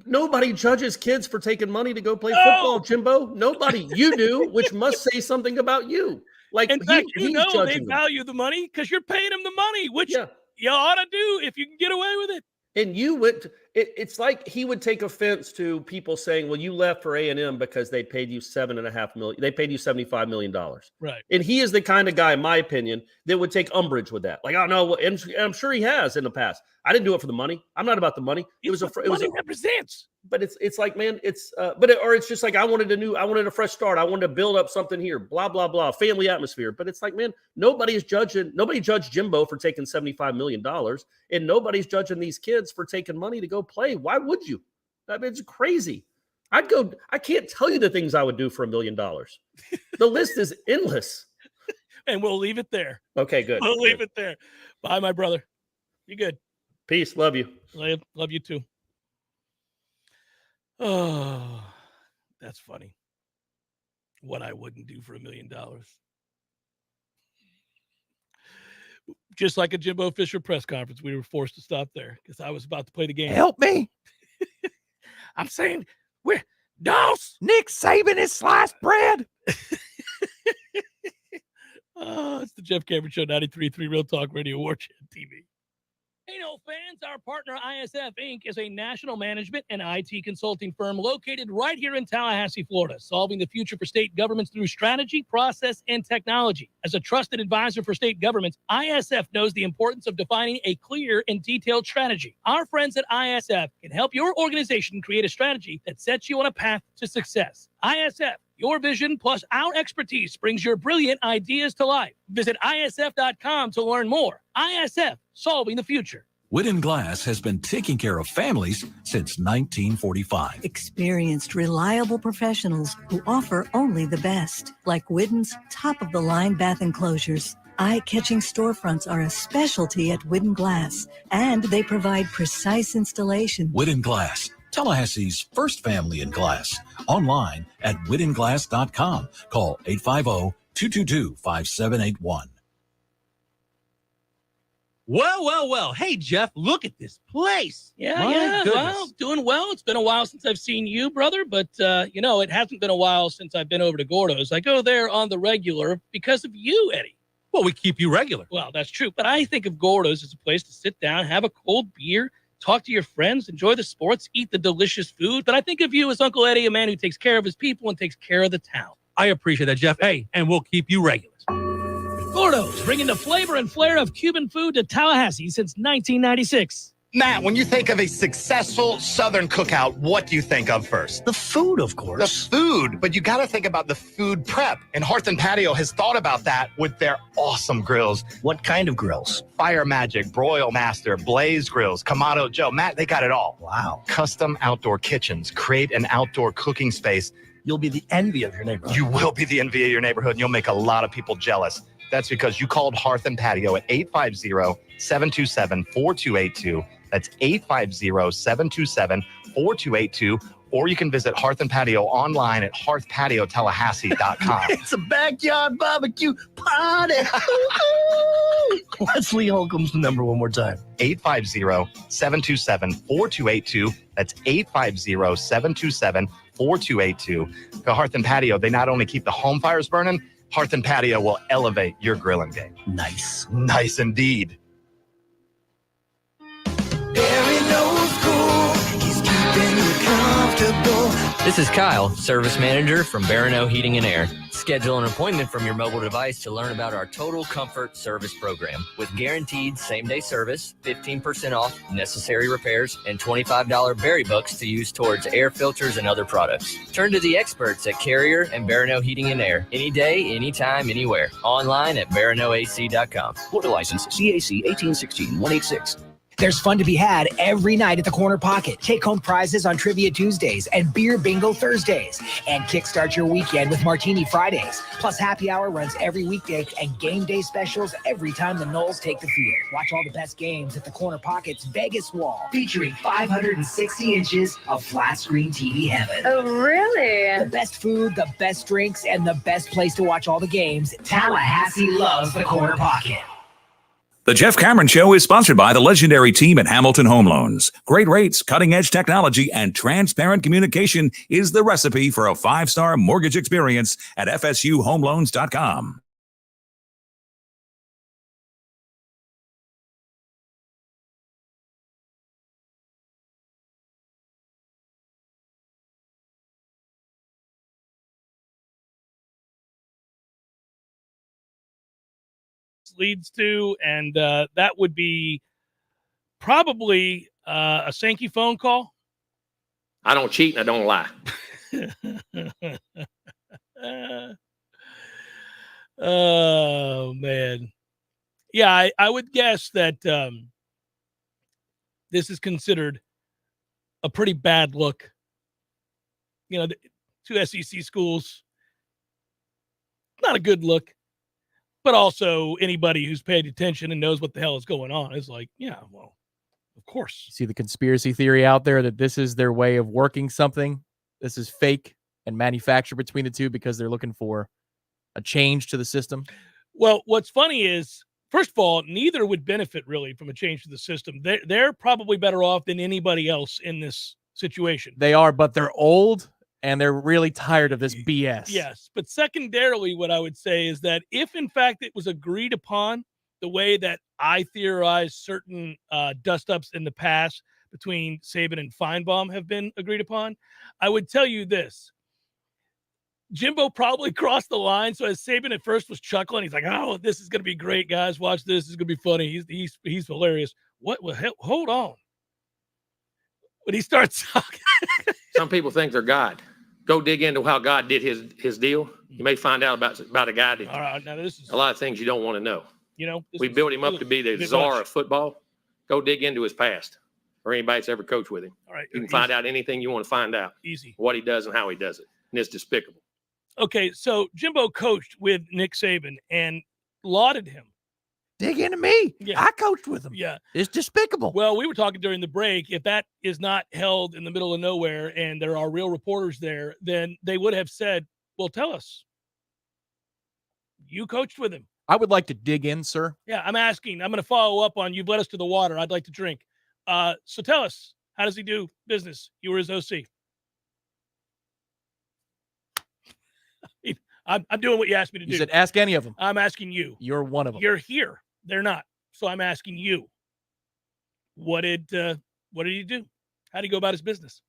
nobody judges kids for taking money to go play football, Jimbo. Nobody. You do, which must say something about you. Like, in fact, they value the money because you're paying them the money, which you ought to do if you can get away with it. And it's like he would take offense to people saying, "Well, you left for A&M because they paid you $7.5 million. They paid you $75 million." Right. And he is the kind of guy, in my opinion, that would take umbrage with that. Like, "Oh no," and I'm sure he has in the past. I didn't do it for the money. I'm not about the money. It was represents. But it's like, man, it's just like I wanted a fresh start. I wanted to build up something here. Blah blah blah. Family atmosphere. But it's like, man, nobody judged Jimbo for taking $75 million, and nobody's judging these kids for taking money to go play. Why would you? I mean, it's crazy. I can't tell you the things I would do for $1 million. The list is endless. And we'll leave it there. Okay, good. We'll leave it there. Bye, my brother. You good? Peace. Love you. Love you too. Oh, that's funny. What I wouldn't do for $1 million. Just like a Jimbo Fisher press conference, we were forced to stop there because I was about to play the game. Help me. I'm saying, Noles. Nick Saban is sliced bread. Oh, it's the Jeff Cameron Show, 93.3 Real Talk Radio, Warchant TV. Hey, Nole fans, our partner ISF Inc. is a national management and IT consulting firm located right here in Tallahassee, Florida, solving the future for state governments through strategy, process, and technology. As a trusted advisor for state governments, ISF knows the importance of defining a clear and detailed strategy. Our friends at ISF can help your organization create a strategy that sets you on a path to success. ISF, your vision plus our expertise brings your brilliant ideas to life. Visit isf.com to learn more. ISF, solving the future. Whitten Glass has been taking care of families since 1945. Experienced, reliable professionals who offer only the best, like Whitten's top-of-the-line bath enclosures. Eye-catching storefronts are a specialty at Whitten Glass, and they provide precise installation. Whitten Glass, Tallahassee's first family in glass. Online at whittenglass.com. Call 850-222-5781. Well. Hey, Jeff, look at this place. Yeah. Well, doing well. It's been a while since I've seen you, brother, but, it hasn't been a while since I've been over to Gordo's. I go there on the regular because of you, Eddie. Well, we keep you regular. Well, that's true, but I think of Gordo's as a place to sit down, have a cold beer, talk to your friends, enjoy the sports, eat the delicious food. But I think of you as Uncle Eddie, a man who takes care of his people and takes care of the town. I appreciate that, Jeff. Hey, and we'll keep you regular. Gordo's, bringing the flavor and flair of Cuban food to Tallahassee since 1996. Matt, when you think of a successful Southern cookout, what do you think of first? The food, of course. The food, but you got to think about the food prep. And Hearth and Patio has thought about that with their awesome grills. What kind of grills? Fire Magic, Broil Master, Blaze Grills, Kamado Joe. Matt, they got it all. Wow. Custom outdoor kitchens. Create an outdoor cooking space. You'll be the envy of your neighborhood. You will be the envy of your neighborhood, and you'll make a lot of people jealous. That's because you called Hearth and Patio at 850-727-4282. That's 850-727-4282. Or you can visit Hearth and Patio online at hearthpatiotallahassee.com. It's a backyard barbecue party. Let's Lee Holcomb's number one more time. 850-727-4282. That's 850-727-4282. The Hearth and Patio, they not only keep the home fires burning, Hearth and Patio will elevate your grilling game. Nice. Nice indeed. This is Kyle, Service Manager from Barano Heating and Air. Schedule an appointment from your mobile device to learn about our Total Comfort Service Program. With guaranteed same-day service, 15% off necessary repairs, and $25 berry bucks to use towards air filters and other products. Turn to the experts at Carrier and Barano Heating and Air. Any day, anytime, anywhere. Online at baranoac.com. Florida license CAC 1816-186. There's fun to be had every night at the Corner Pocket. Take-home prizes on Trivia Tuesdays and Beer Bingo Thursdays. And kickstart your weekend with Martini Fridays. Plus, happy hour runs every weekday and game day specials every time the Noles take the field. Watch all the best games at the Corner Pocket's Vegas Wall, featuring 560 inches of flat-screen TV heaven. Oh, really? The best food, the best drinks, and the best place to watch all the games. Tallahassee loves the Corner Pocket. The Jeff Cameron Show is sponsored by the legendary team at Hamilton Home Loans. Great rates, cutting-edge technology, and transparent communication is the recipe for a 5-star mortgage experience at FSUHomeLoans.com. Leads to, and that would be probably a Sankey phone call. I don't cheat and I don't lie. Oh, man. Yeah, I would guess that this is considered a pretty bad look. You know, the two SEC schools, not a good look. But also anybody who's paid attention and knows what the hell is going on is like, yeah, well, of course. See the conspiracy theory out there that this is their way of working something. This is fake and manufactured between the two because they're looking for a change to the system. Well, what's funny is, first of all, neither would benefit really from a change to the system. They're probably better off than anybody else in this situation. They are, but they're old. And they're really tired of this BS. Yes. But secondarily, what I would say is that if, in fact, it was agreed upon the way that I theorized certain dust-ups in the past between Saban and Feinbaum have been agreed upon, I would tell you this. Jimbo probably crossed the line. So as Saban at first was chuckling, he's like, "Oh, this is going to be great, guys. Watch this. This is going to be funny. He's hilarious." What? Hold on. When he starts talking, some people think they're God. Go dig into how God did his deal. You may find out about a guy that all right, now this is a lot of things you don't want to know. You know, we built him up to be the czar of football. Go dig into his past, or anybody that's ever coached with him. All right, you can find out anything you want to find out. Easy. What he does and how he does it, and it's despicable. Okay, so Jimbo coached with Nick Saban and lauded him. Dig into me. Yeah. I coached with him. Yeah. It's despicable. Well, we were talking during the break. If that is not held in the middle of nowhere and there are real reporters there, then they would have said, well, tell us. You coached with him. I would like to dig in, sir. Yeah, I'm asking. I'm going to follow up on you've led us to the water. I'd like to drink. So tell us, how does he do business? You were his OC. I'm doing what you asked me to do. You said ask any of them. I'm asking you. You're one of them. You're here. They're not. So I'm asking you. What did he do? How did he go about his business?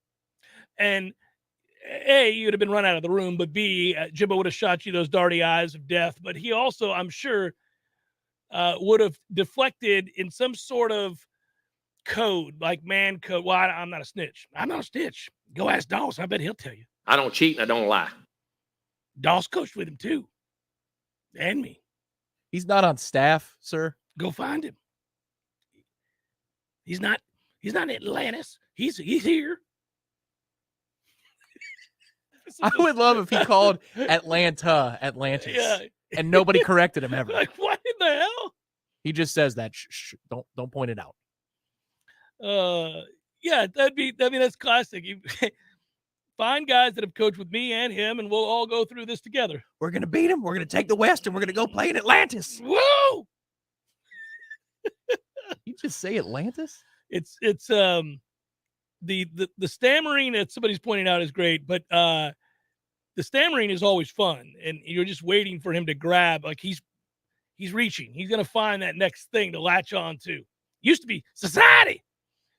And A, you'd have been run out of the room, but B, Jimbo would have shot you those darty eyes of death. But he also, I'm sure, would have deflected in some sort of code, like man code. Well, I'm not a snitch. I'm not a snitch. Go ask Doss. I bet he'll tell you. I don't cheat and I don't lie. Doss coached with him too. And me. He's not on staff, sir. Go find him. He's not in Atlantis. He's here. I would love if he called Atlantis. Yeah. And nobody corrected him ever. Like, what in the hell? He just says that. Shh, don't point it out. Yeah, that's classic. You find guys that have coached with me and him, and we'll all go through this together. We're gonna beat him. We're gonna take the West, and we're gonna go play in Atlantis. Whoa! You just say Atlantis? It's the stammering that somebody's pointing out is great, but the stammering is always fun, and you're just waiting for him to grab. Like he's reaching. He's gonna find that next thing to latch on to. Used to be society.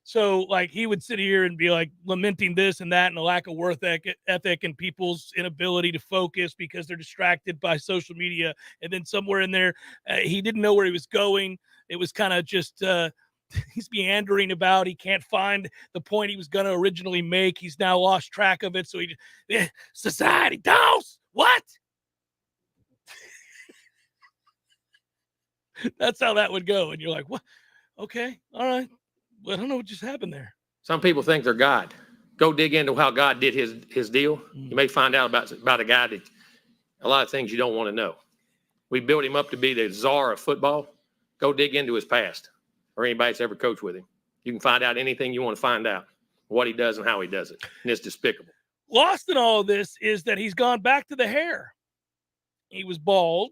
So, like, he would sit here and be, like, lamenting this and that and the lack of work ethic and people's inability to focus because they're distracted by social media. And then somewhere in there, he didn't know where he was going. It was kind of just he's meandering about. He can't find the point he was going to originally make. He's now lost track of it. So society, Doss, what? That's how that would go. And you're like, what? Okay, all right. Well, I don't know what just happened there. Some people think they're God. Go dig into how God did his deal. You may find out about a guy that a lot of things you don't want to know. We built him up to be the czar of football. Go dig into his past, or anybody that's ever coached with him. You can find out anything you want to find out, what he does and how he does it. And it's despicable. Lost in all of this is that he's gone back to the hair. He was bald.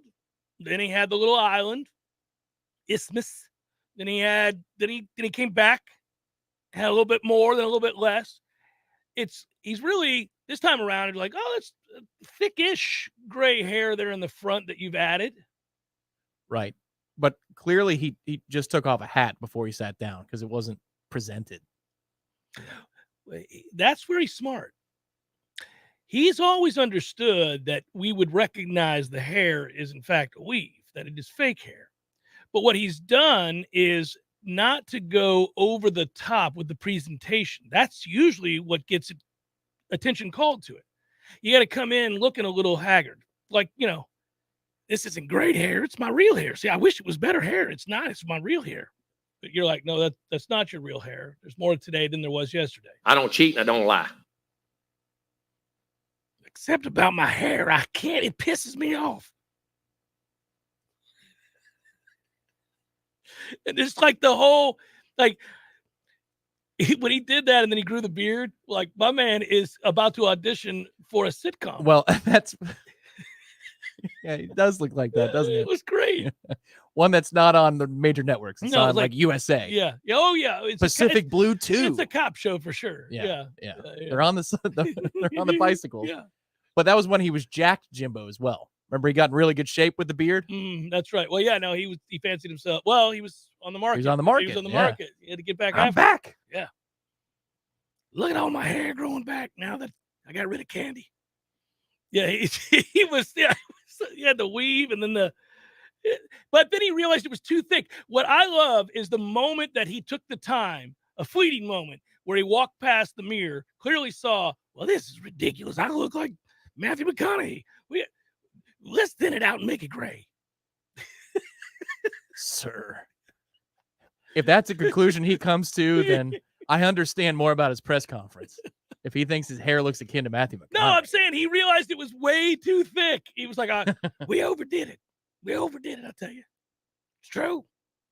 Then he had the little island, isthmus. Then he came back, had a little bit more, then a little bit less. He's really, this time around, like, oh, it's thickish gray hair there in the front that you've added. Right. But clearly he just took off a hat before he sat down because it wasn't presented. That's where he's smart. He's always understood that we would recognize the hair is in fact a weave, that it is fake hair. But what he's done is not to go over the top with the presentation. That's usually what gets attention called to it. You got to come in looking a little haggard. Like, this isn't great hair. It's my real hair. See, I wish it was better hair. It's not. It's my real hair. But you're like, no, that's not your real hair. There's more today than there was yesterday. I don't cheat and I don't lie. Except about my hair. I can't. It pisses me off. And it's like the whole, like, when he did that and then he grew the beard, like, my man is about to audition for a sitcom. Well, that's, yeah, it does look like that, doesn't it? It was great. One that's not on the major networks. It's on like USA. Yeah. Oh, yeah. It's Pacific Blue 2. It's a cop show for sure. Yeah. They're on the bicycles. Yeah. But that was when he was jacked Jimbo as well. Remember, he got in really good shape with the beard. That's right. Well, yeah, no, he fancied himself. Well, he was on the market. He was on the market. He was on the yeah. market. He had to get back. I'm after back. it. Yeah. Look at all my hair growing back now that I got rid of candy. Yeah, he was. Yeah, he had the weave and then but then he realized it was too thick. What I love is the moment that he took the time, a fleeting moment, where he walked past the mirror, clearly saw, well, this is ridiculous. I look like Matthew McConaughey. Let's thin it out and make it gray. Sir. If that's a conclusion he comes to, then I understand more about his press conference. If he thinks his hair looks akin to Matthew McConaughey. No, I'm saying he realized it was way too thick. He was like, we overdid it. We overdid it, I tell you. It's true.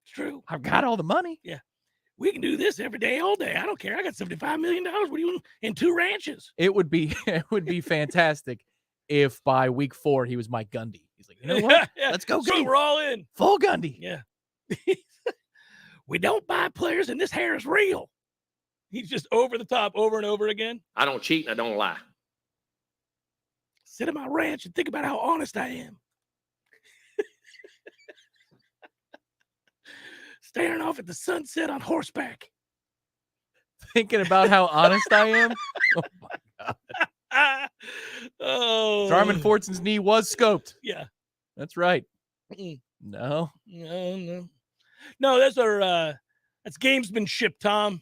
It's true. I've got all the money. Yeah. We can do this every day, all day. I don't care. I got $75 million. What do you want in 2 ranches? It would be fantastic if by week 4 he was Mike Gundy. He's like, you know what? Yeah. Let's go. So we're all in. Full Gundy. Yeah. We don't buy players and this hair is real. He's just over the top over and over again. I don't cheat and I don't lie. Sit at my ranch and think about how honest I am. Staring off at the sunset on horseback. Thinking about how honest I am? Oh, my God. Oh. Jarman Fortson's knee was scoped. Yeah. That's right. Mm-mm. No. No, that's gamesmanship, Tom.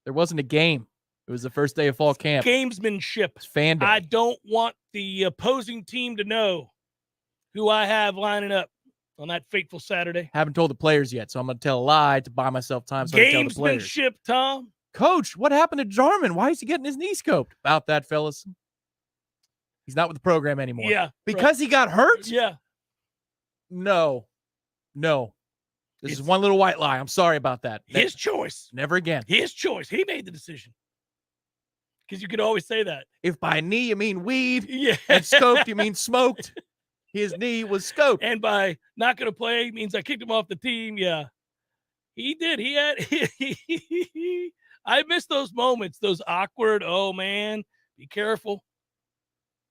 There wasn't a game. It was the first day of fall camp. Gamesmanship. It's fan day. I don't want the opposing team to know who I have lining up on that fateful Saturday. Haven't told the players yet, so I'm going to tell a lie to buy myself time so I can tell the players. Gamesmanship, Tom. Coach, what happened to Jarman? Why is he getting his knee scoped? About that, fellas. He's not with the program anymore. Yeah. Because he got hurt? Yeah. No. This is one little white lie. I'm sorry about that. His choice. Never again. His choice. He made the decision. Because you could always say that. If by knee you mean weed, yeah, and scoped you mean smoked, his knee was scoped. And by not going to play means I kicked him off the team. Yeah. He did. He had. I miss those moments, those awkward, oh, man, be careful.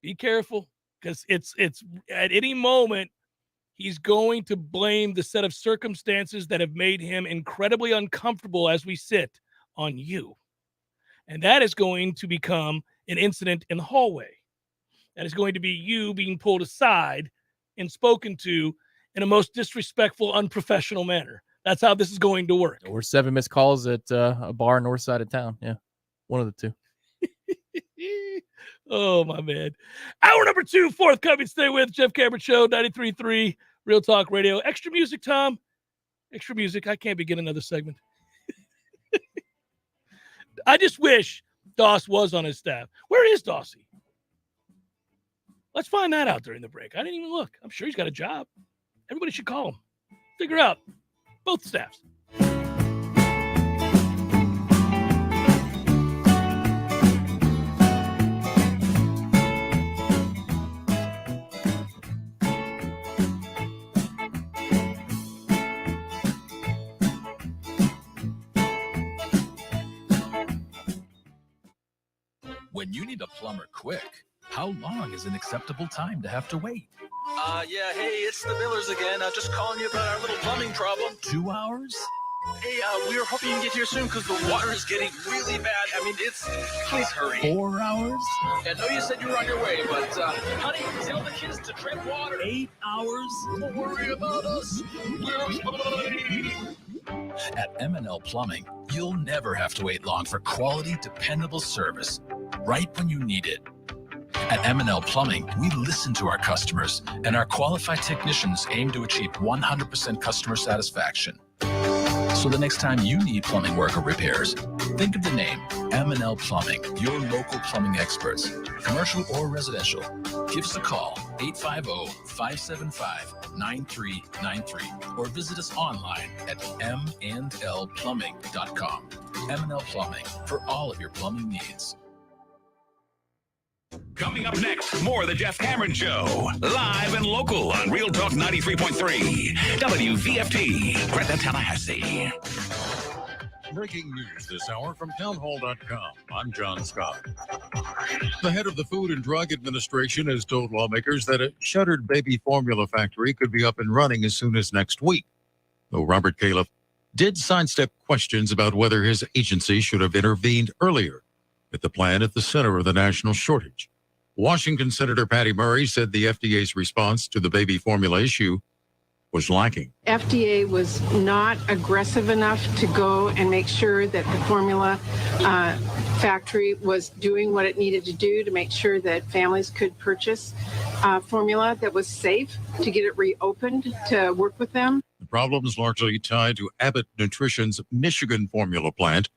Be careful. Because it's at any moment, he's going to blame the set of circumstances that have made him incredibly uncomfortable as we sit on you. And that is going to become an incident in the hallway. That is going to be you being pulled aside and spoken to in a most disrespectful, unprofessional manner. That's how this is going to work. Or 7 missed calls at a bar north side of town. Yeah, one of the two. Oh, my man. Hour number 2, forthcoming. Stay with Jeff Cameron Show, 93.3 Real Talk Radio. Extra music, Tom. Extra music. I can't begin another segment. I just wish Doss was on his staff. Where is Dossie? Let's find that out during the break. I didn't even look. I'm sure he's got a job. Everybody should call him. Figure out both staffs. When you need a plumber quick, how long is an acceptable time to have to wait? Yeah, hey, it's the Millers again. Just calling you about our little plumbing problem. 2 hours? Hey, we were hoping you can get here soon because the water is getting really bad. I mean, please hurry. 4 hours? I know you said you were on your way, but, honey, tell the kids to tread water. 8 hours? Don't worry about us. We're fine. At M&L Plumbing, you'll never have to wait long for quality, dependable service, right when you need it. At M&L Plumbing, we listen to our customers, and our qualified technicians aim to achieve 100% customer satisfaction. So the next time you need plumbing work or repairs, think of the name M&L Plumbing, your local plumbing experts, commercial or residential. Give us a call, 850-575-9393, or visit us online at mandlplumbing.com. M&L Plumbing, for all of your plumbing needs. Coming up next, more of the Jeff Cameron Show. Live and local on Real Talk 93.3. WVFT, Greta, Tallahassee. Breaking news this hour from townhall.com. I'm John Scott. The head of the Food and Drug Administration has told lawmakers that a shuttered baby formula factory could be up and running as soon as next week. Though Robert Califf did sidestep questions about whether his agency should have intervened earlier with the plan at the center of the national shortage. Washington Senator Patty Murray said the FDA's response to the baby formula issue was lacking. FDA was not aggressive enough to go and make sure that the formula factory was doing what it needed to do to make sure that families could purchase formula that was safe, to get it reopened, to work with them. The problem is largely tied to Abbott Nutrition's Michigan formula plant,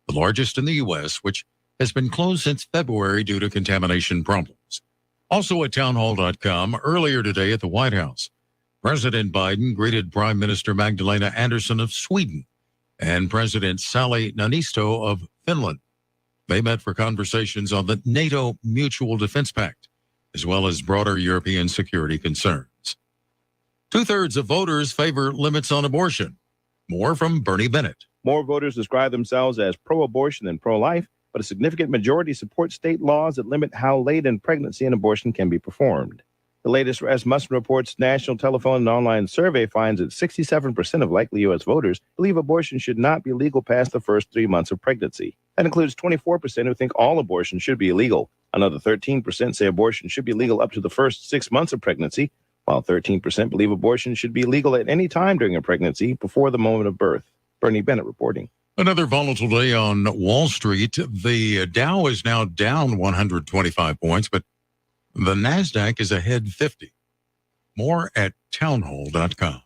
the largest in the U.S., which has been closed since February due to contamination problems. Also at townhall.com, earlier today at the White House, President Biden greeted Prime Minister Magdalena Andersson of Sweden and President Sauli Niinisto of Finland. They met for conversations on the NATO Mutual Defense Pact, as well as broader European security concerns. 2/3 of voters favor limits on abortion. More from Bernie Bennett. More voters describe themselves as pro-abortion than pro-life, but a significant majority support state laws that limit how late in pregnancy an abortion can be performed. The latest Rasmussen Report's national telephone and online survey finds that 67% of likely U.S. voters believe abortion should not be legal past the first 3 months of pregnancy. That includes 24% who think all abortion should be illegal. Another 13% say abortion should be legal up to the first 6 months of pregnancy, while 13% believe abortion should be legal at any time during a pregnancy before the moment of birth. Bernie Bennett reporting. Another volatile day on Wall Street. The Dow is now down 125 points, but the NASDAQ is ahead 50. More at townhall.com.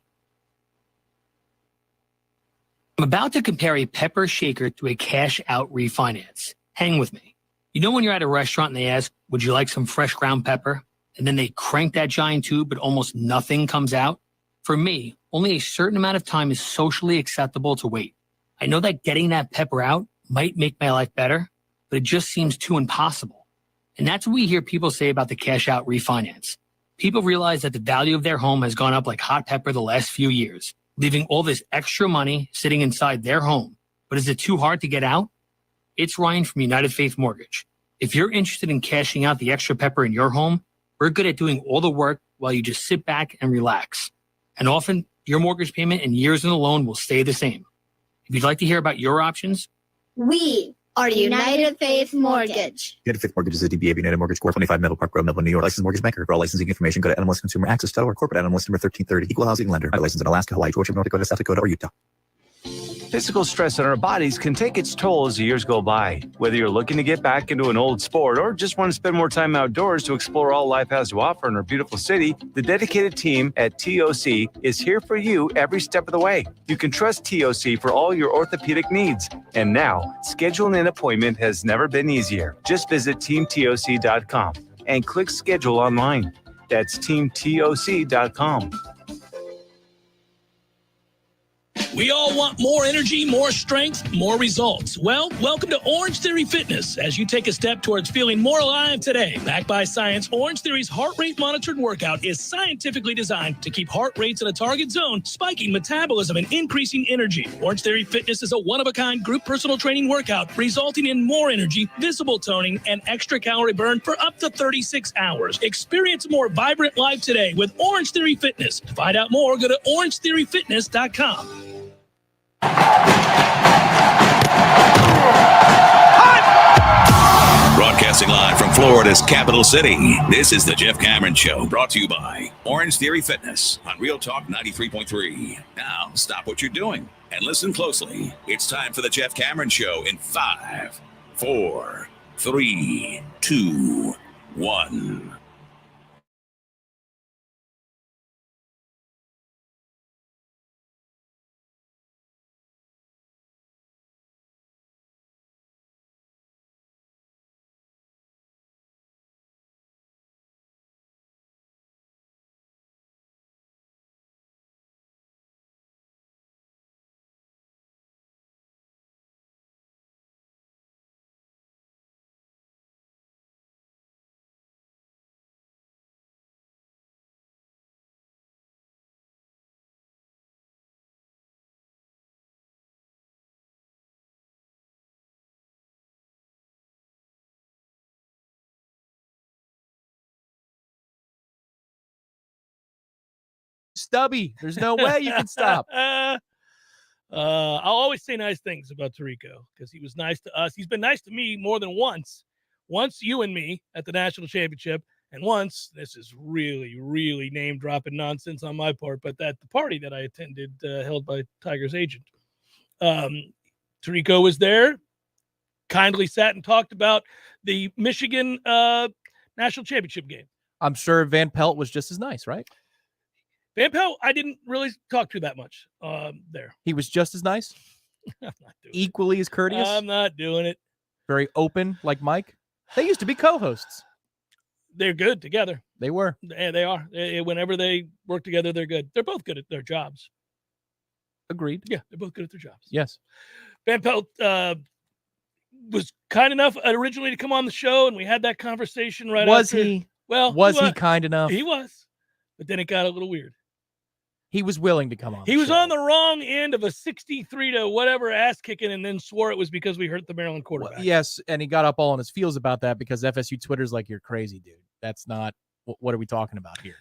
I'm about to compare a pepper shaker to a cash-out refinance. Hang with me. You know when you're at a restaurant and they ask, would you like some fresh ground pepper? And then they crank that giant tube, but almost nothing comes out? For me, only a certain amount of time is socially acceptable to wait. I know that getting that pepper out might make my life better, but it just seems too impossible. And that's what we hear people say about the cash-out refinance. People realize that the value of their home has gone up like hot pepper the last few years, leaving all this extra money sitting inside their home. But is it too hard to get out? It's Ryan from United Faith Mortgage. If you're interested in cashing out the extra pepper in your home, we're good at doing all the work while you just sit back and relax. And often, your mortgage payment and years in the loan will stay the same. If you'd like to hear about your options, we are United Faith Mortgage. United Faith Mortgage is a DBA of United Mortgage Corp. 25 Middle Park Road, Melville, New York. Licensed mortgage banker. For all licensing information, go to NMLS Consumer Access or corporate NMLS number 1330. Equal housing lender. Licensed in Alaska, Hawaii, Georgia, North Dakota, South Dakota, or Utah. Physical stress on our bodies can take its toll as the years go by. Whether you're looking to get back into an old sport or just want to spend more time outdoors to explore all life has to offer in our beautiful city, the dedicated team at TOC is here for you every step of the way. You can trust TOC for all your orthopedic needs. And now, scheduling an appointment has never been easier. Just visit teamtoc.com and click schedule online. That's teamtoc.com. We all want more energy, more strength, more results. Well, welcome to Orange Theory Fitness as you take a step towards feeling more alive today. Backed by science, Orange Theory's heart rate monitored workout is scientifically designed to keep heart rates in a target zone, spiking metabolism and increasing energy. Orange Theory Fitness is a one-of-a-kind group personal training workout resulting in more energy, visible toning, and extra calorie burn for up to 36 hours. Experience a more vibrant life today with Orange Theory Fitness. To find out more, go to orangetheoryfitness.com. Broadcasting live from Florida's capital city, this is the Jeff Cameron Show, brought to you by Orange Theory Fitness on Real Talk 93.3. Now, stop what you're doing and listen closely. It's time for the Jeff Cameron Show in 5, 4, 3, 2, 1. stubby. There's no way you can stop. I'll always say nice things about Tirico because he was nice to us. He's been nice to me more than once. Once you and me at the national championship, and once, this is really, really name-dropping nonsense on my part, but at the party that I attended held by Tiger's agent. Tirico was there, kindly sat and talked about the Michigan national championship game. I'm sure Van Pelt was just as nice, right? Van Pelt, I didn't really talk to that much there. He was just as nice? I'm not doing Equally as courteous? I'm not doing it. Very open, like Mike? They used to be co-hosts. They're good together. They were. They are. Whenever they work together, they're good. They're both good at their jobs. Agreed. Yeah, they're both good at their jobs. Yes. Van Pelt was kind enough originally to come on the show, and we had that conversation right was after. He? Well, was he kind enough? He was. But then it got a little weird. He was willing to come on. He was on the wrong end of a 63 to whatever ass kicking and then swore it was because we hurt the Maryland quarterback. Well, yes, and he got up all on his feels about that because FSU Twitter's like, you're crazy, dude. That's not – what are we talking about here?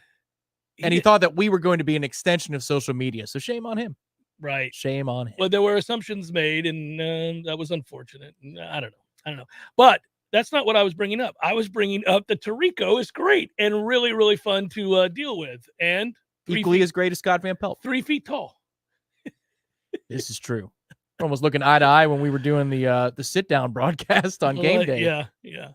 And he thought that we were going to be an extension of social media, so shame on him. Right. Shame on him. Well, there were assumptions made, and that was unfortunate. And I don't know. But that's not what I was bringing up. I was bringing up that Tirico is great and really, really fun to deal with. And equally as great as Scott Van Pelt. 3 feet tall. This is true. We're almost looking eye to eye when we were doing the sit-down broadcast on game day. Yeah.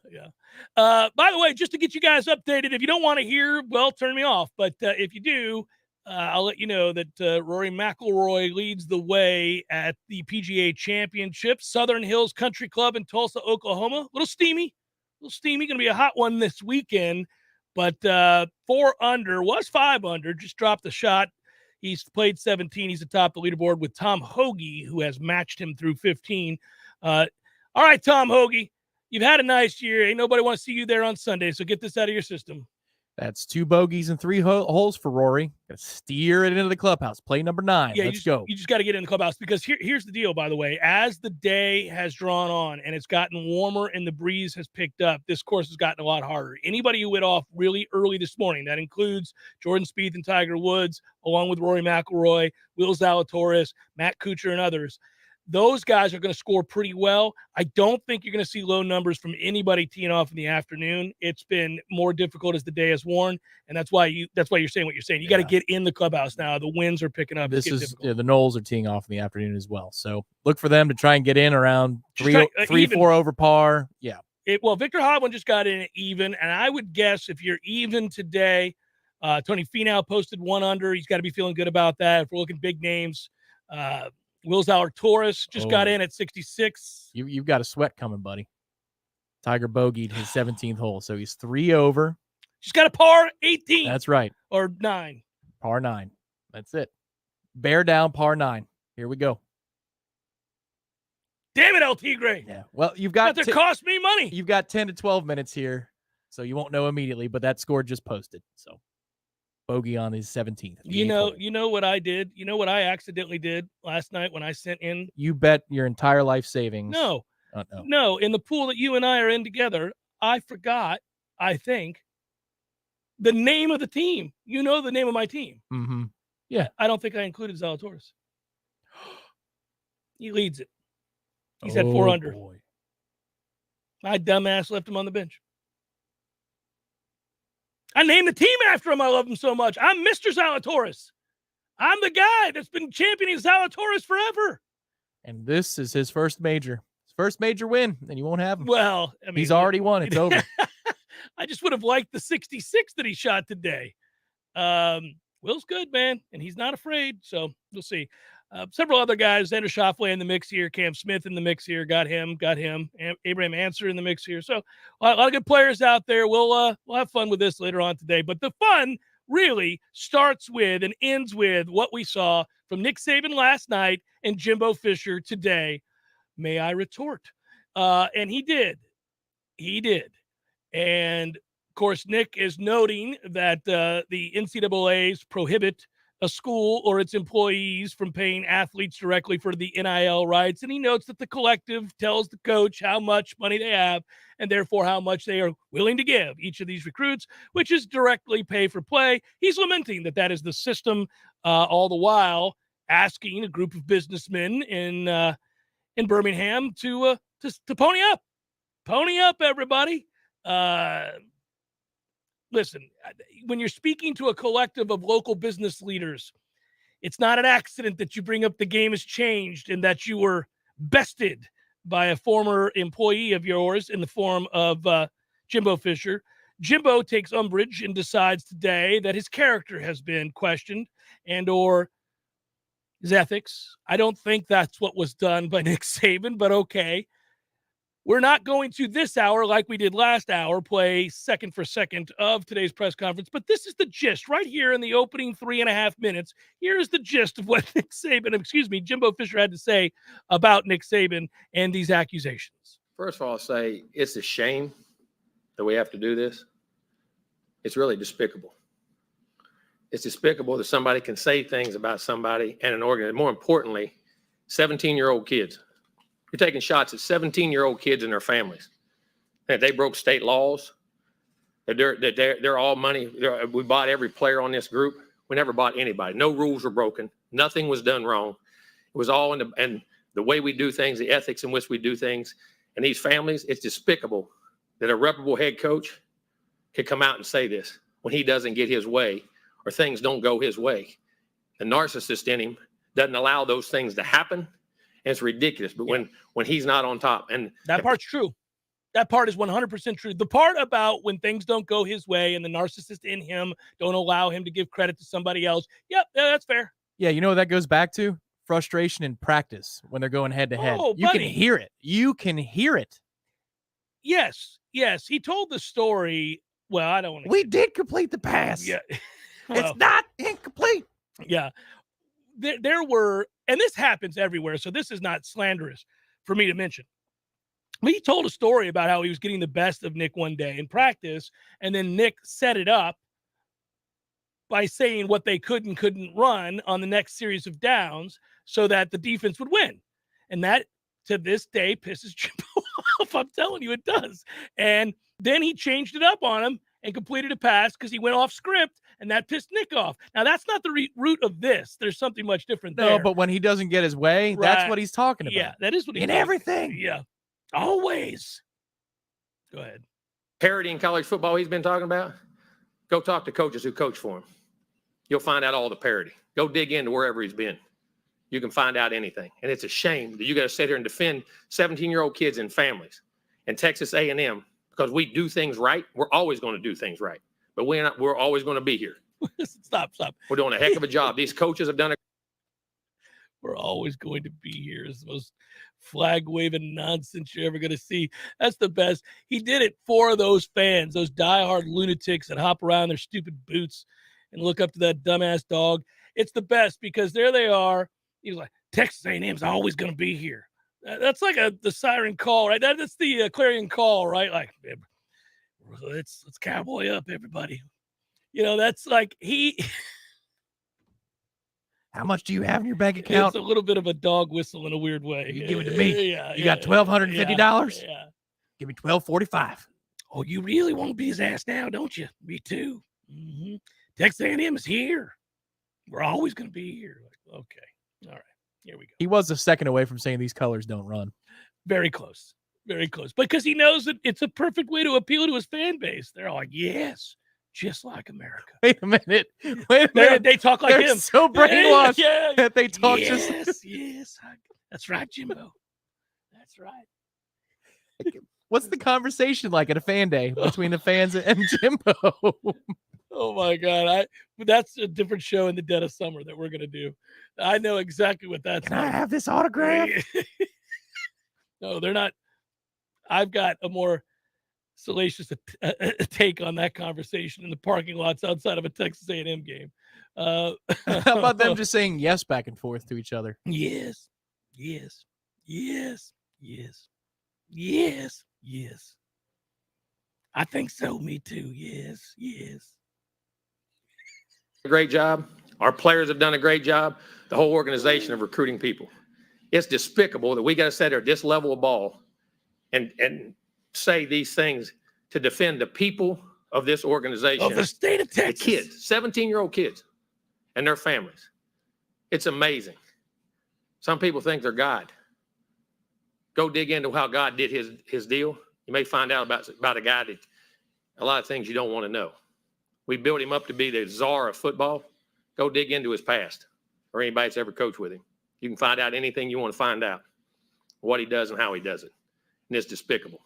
By the way, just to get you guys updated, if you don't want to hear, well, turn me off. But if you do, I'll let you know that Rory McIlroy leads the way at the PGA Championship, Southern Hills Country Club in Tulsa, Oklahoma. A little steamy. Going to be a hot one this weekend. But 4 under, was 5 under, just dropped the shot. He's played 17. He's atop the leaderboard with Tom Hoagie, who has matched him through 15. All right, Tom Hoagie, you've had a nice year. Ain't nobody want to see you there on Sunday, so get this out of your system. That's 2 bogeys and 3 holes for Rory. Got to steer it into the clubhouse. Play number 9. Yeah, Let's go. You just got to get in the clubhouse because here's the deal, by the way. As the day has drawn on and it's gotten warmer and the breeze has picked up, this course has gotten a lot harder. Anybody who went off really early this morning, that includes Jordan Spieth and Tiger Woods, along with Rory McIlroy, Will Zalatoris, Matt Kuchar, and others, those guys are going to score pretty well. I don't think you're going to see low numbers from anybody teeing off in the afternoon. It's been more difficult as the day has worn, and that's why you're saying what you're saying. You got to get in the clubhouse now. The winds are picking up. This is the Noles are teeing off in the afternoon as well. So look for them to try and get in around 3-4 over par. Yeah. Well, Victor Hovland just got in at even, and I would guess if you're even today, Tony Finau posted 1 under. He's got to be feeling good about that. If we're looking big names, Will Zalatoris just got in at 66. You've got a sweat coming, buddy. Tiger bogeyed his 17th hole, so he's 3 over. She's got a par 18. That's right. Or 9. Par 9. That's it. Bear down, par 9. Here we go. Damn it, El Tigre. Yeah. Well, you've got to cost me money. You've got 10 to 12 minutes here, so you won't know immediately, but that score just posted. So bogey on his 17th. You know what I did? You know what I accidentally did last night when I sent in? You bet your entire life savings. No, in the pool that you and I are in together, I forgot, I think, the name of the team. You know the name of my team. Mm-hmm. Yeah. I don't think I included Zalatoris. He leads it. He's had 4 under. Boy. My dumbass left him on the bench. I named the team after him. I love him so much. I'm Mr. Zalatoris. I'm the guy that's been championing Zalatoris forever. And this is his first major. His first major win, and you won't have him. Well, I mean, he's already won. It's over. I just would have liked the 66 that he shot today. Will's good, man, and he's not afraid. So we'll see. Several other guys, Xander Schauffele in the mix here, Cam Smith in the mix here, got him. Abraham Answer in the mix here. So a lot of good players out there. We'll have fun with this later on today. But the fun really starts with and ends with what we saw from Nick Saban last night and Jimbo Fisher today. May I retort? And he did. He did. And, of course, Nick is noting that the NCAAs prohibit a school or its employees from paying athletes directly for the NIL rights. And he notes that the collective tells the coach how much money they have and therefore how much they are willing to give each of these recruits, which is directly pay for play. He's lamenting that is the system, all the while asking a group of businessmen in Birmingham to pony up. Pony up, everybody. Listen, when you're speaking to a collective of local business leaders, it's not an accident that you bring up the game has changed and that you were bested by a former employee of yours in the form of Jimbo Fisher. Jimbo takes umbrage and decides today that his character has been questioned and or his ethics. I don't think that's what was done by Nick Saban, but okay. We're not going to this hour, like we did last hour, play second for second of today's press conference, but this is the gist right here in the opening 3.5 minutes. Here's the gist of what Jimbo Fisher had to say about Nick Saban and these accusations. First of all, I'll say it's a shame that we have to do this. It's really despicable. It's despicable that somebody can say things about somebody and an organization. More importantly, 17-year-old kids. You're taking shots at 17-year-old kids and their families. That they broke state laws. That they're all money. We bought every player on this group. We never bought anybody. No rules were broken. Nothing was done wrong. It was all in the way we do things, the ethics in which we do things. And these families, it's despicable that a reputable head coach could come out and say this when he doesn't get his way or things don't go his way. The narcissist in him doesn't allow those things to happen. It's ridiculous, but when he's not on top, and that part's true. That part is 100% true. The part about when things don't go his way and the narcissist in him don't allow him to give credit to somebody else. Yep, that's fair. Yeah, you know what that goes back to? Frustration in practice when they're going head to head. Oh, you can hear it. You can hear it. Yes. He told the story. Well, I don't want to. We did complete the pass. Yeah. It's not incomplete. Yeah. There were, and this happens everywhere, so this is not slanderous for me to mention. But he told a story about how he was getting the best of Nick one day in practice, and then Nick set it up by saying what they could and couldn't run on the next series of downs so that the defense would win. And that, to this day, pisses Jimbo off. I'm telling you, it does. And then he changed it up on him and completed a pass because he went off script, and that pissed Nick off. Now, that's not the root of this. There's something much different there. No, but when he doesn't get his way, that's what he's talking about. Yeah, that is what he's in talking everything. About. Yeah, always. Go ahead. Parity in college football he's been talking about, go talk to coaches who coach for him. You'll find out all the parity. Go dig into wherever he's been. You can find out anything. And it's a shame that you got to sit here and defend 17-year-old kids and families and Texas A&M because we do things right. We're always going to do things right. But we're always going to be here. Stop. We're doing a heck of a job. These coaches have done We're always going to be here. It's the most flag-waving nonsense you're ever going to see. That's the best. He did it for those fans, those diehard lunatics that hop around their stupid boots and look up to that dumbass dog. It's the best because there they are. He's like, Texas A&M's always going to be here. That's like the siren call, right? That's the clarion call, right? Like, let's cowboy up, everybody. You know, that's like How much do you have in your bank account? It's a little bit of a dog whistle in a weird way. You give it to me. Yeah, you got $1,250? Yeah. Give me $1,245. Oh, you really want to be his ass now, don't you? Me too. Mm-hmm. Texas A&M is here. We're always going to be here. Like, okay. All right. Here we go. He was a second away from saying these colors don't run. Very close. Very close. Because he knows that it's a perfect way to appeal to his fan base. They're all like, yes, just like America. Wait a minute. They talk like They're him. so brainwashed that they talk just. Yes. That's right, Jimbo. That's right. What's the conversation like at a fan day between the fans and Jimbo? Oh my God. That's a different show in the dead of summer that we're going to do. I know exactly what that's Can like. I have this autograph? No, they're not. I've got a more salacious take on that conversation in the parking lots outside of a Texas A&M game. How about them just saying yes back and forth to each other? Yes, yes, yes, yes, yes, yes. I think so. Me too. Yes, yes. great job. Our players have done a great job. The whole organization of recruiting people. It's despicable that we got to sit there at this level of ball and say these things to defend the people of this organization. Of the state of Texas. The kids, 17-year-old kids and their families. It's amazing. Some people think they're God. Go dig into how God did his deal. You may find out about a guy that a lot of things you don't want to know. We built him up to be the czar of football. Go dig into his past or anybody that's ever coached with him. You can find out anything you want to find out, what he does and how he does it. And it's despicable.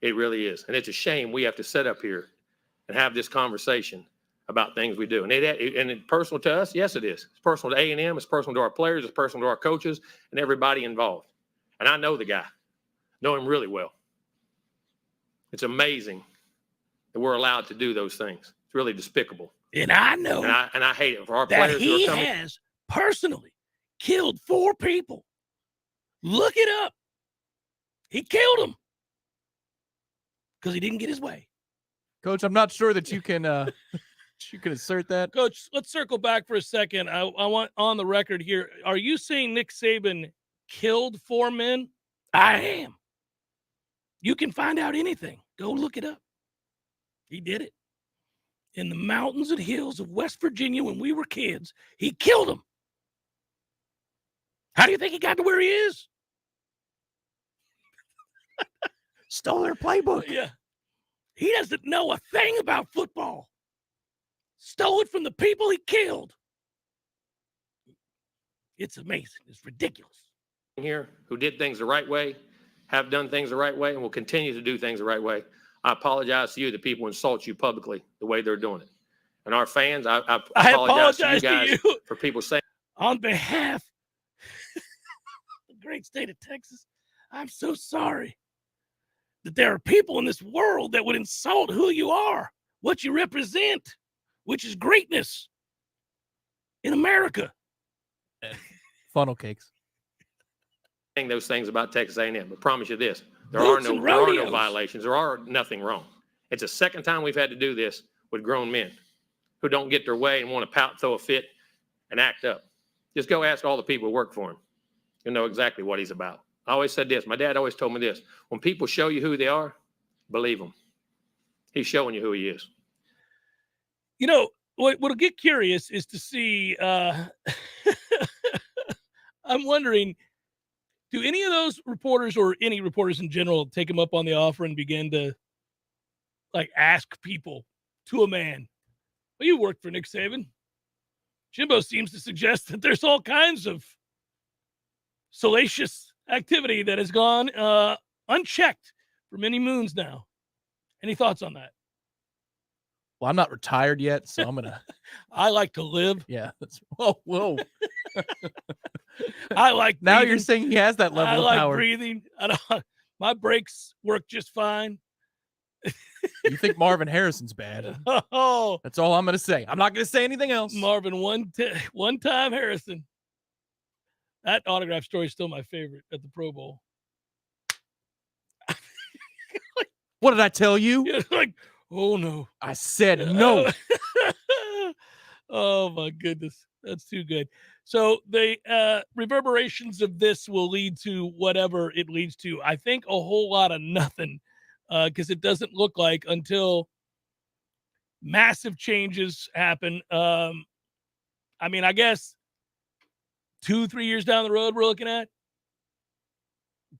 It really is. And it's a shame we have to sit up here and have this conversation about things we do. And it's personal to us? Yes, it is. It's personal to A&M. It's personal to our players. It's personal to our coaches and everybody involved. And I know the guy. Know him really well. It's amazing that we're allowed to do those things. It's really despicable. And I know. And I hate it for our that players he who are coming. has personally killed 4 people. Look it up. He killed them because he didn't get his way. Coach, I'm not sure that you can assert that. Coach, let's circle back for a second. I want on the record here. Are you saying Nick Saban killed 4 men? I am. You can find out anything. Go look it up. He did it. In the mountains and hills of West Virginia when we were kids, he killed them. How do you think he got to where he is? Stole their playbook. Yeah. He doesn't know a thing about football. Stole it from the people he killed. It's amazing. It's ridiculous. Here who did things the right way, have done things the right way, and will continue to do things the right way. I apologize to you that people insult you publicly the way they're doing it. And our fans, I apologize to you guys for people saying. On behalf of the great state of Texas, I'm so sorry that there are people in this world that would insult who you are, what you represent, which is greatness in America. Funnel cakes. Saying those things about Texas A&M, but promise you this, there Boots are and no rodeos. violations. There are nothing wrong. It's the second time we've had to do this with grown men who don't get their way and want to pout, throw a fit, and act up. Just go ask all the people who work for him. You'll know exactly what he's about. I always said this. My dad always told me this. When people show you who they are, believe them. He's showing you who he is. You know, what'll get curious is to see, I'm wondering, do any of those reporters or any reporters in general take him up on the offer and begin to like ask people to a man? Well, you worked for Nick Saban. Jimbo seems to suggest that there's all kinds of salacious activity that has gone unchecked for many moons now. Any thoughts on that? Well, I'm not retired yet, so I'm gonna. I like to live. Yeah. That's, whoa. I like. Now breathing. you're saying he has that level of power. I like breathing. My brakes work just fine. You think Marvin Harrison's bad? Oh, that's all I'm gonna say. I'm not gonna say anything else. Marvin, one time Harrison. That autograph story is still my favorite at the Pro Bowl. What did I tell you? You're like, oh no. I said no. Oh my goodness. That's too good. So the reverberations of this will lead to whatever it leads to. I think a whole lot of nothing, because it doesn't look like until massive changes happen. I mean, I guess 2-3 years down the road, we're looking at.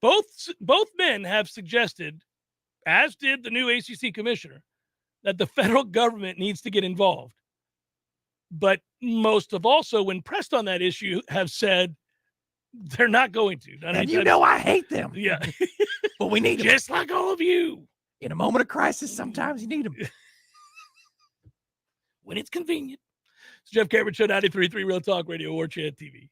Both men have suggested, as did the new ACC commissioner, that the federal government needs to get involved. But most have also, when pressed on that issue, have said they're not going to. And you know I hate them. Yeah. But we need them. Just like all of you. In a moment of crisis, sometimes you need them. When it's convenient. It's Jeff Cameron Show, 93.3 Real Talk Radio, Warchant TV.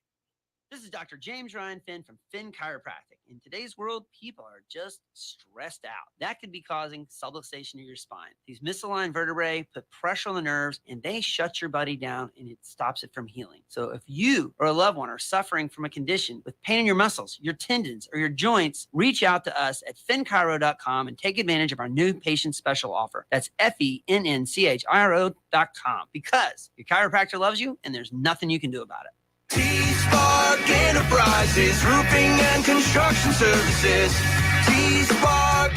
This is Dr. James Ryan Finn from Finn Chiropractic. In today's world, people are just stressed out. That could be causing subluxation of your spine. These misaligned vertebrae put pressure on the nerves, and they shut your body down, and it stops it from healing. So if you or a loved one are suffering from a condition with pain in your muscles, your tendons, or your joints, reach out to us at finnchiro.com and take advantage of our new patient special offer. That's FENNCHIRO.com, because your chiropractor loves you, and there's nothing you can do about it. T-Spark Enterprises, roofing and construction services. T-Spark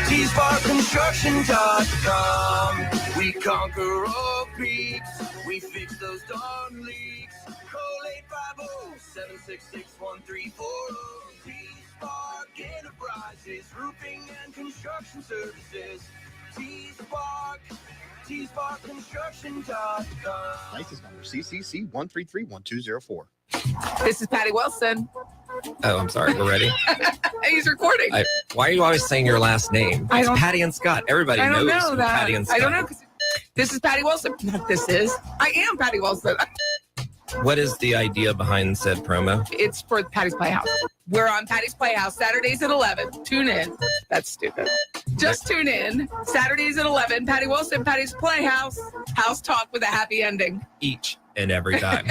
TSparkConstruction.com. We conquer all peaks. We fix those darn leaks. Call 850-766-1340. T-Spark Enterprises, roofing and construction services. T-Spark, TSparkConstruction.com. License number CCC 1331204. This is Patty Wilson. Oh, I'm sorry. We're ready. He's recording. Why are you always saying your last name? I It's don't- Patty and Scott. Everybody I don't knows know who that. Patty and Scott. I don't know. 'Cause this is Patty Wilson. This is. I am Patty Wilson. What is the idea behind said promo? It's for Patty's Playhouse. We're on Patty's Playhouse Saturdays at 11. Tune in. That's stupid. Just tune in. Saturdays at 11. Patty Wilson, Patty's Playhouse. House talk with a happy ending. Each and every time.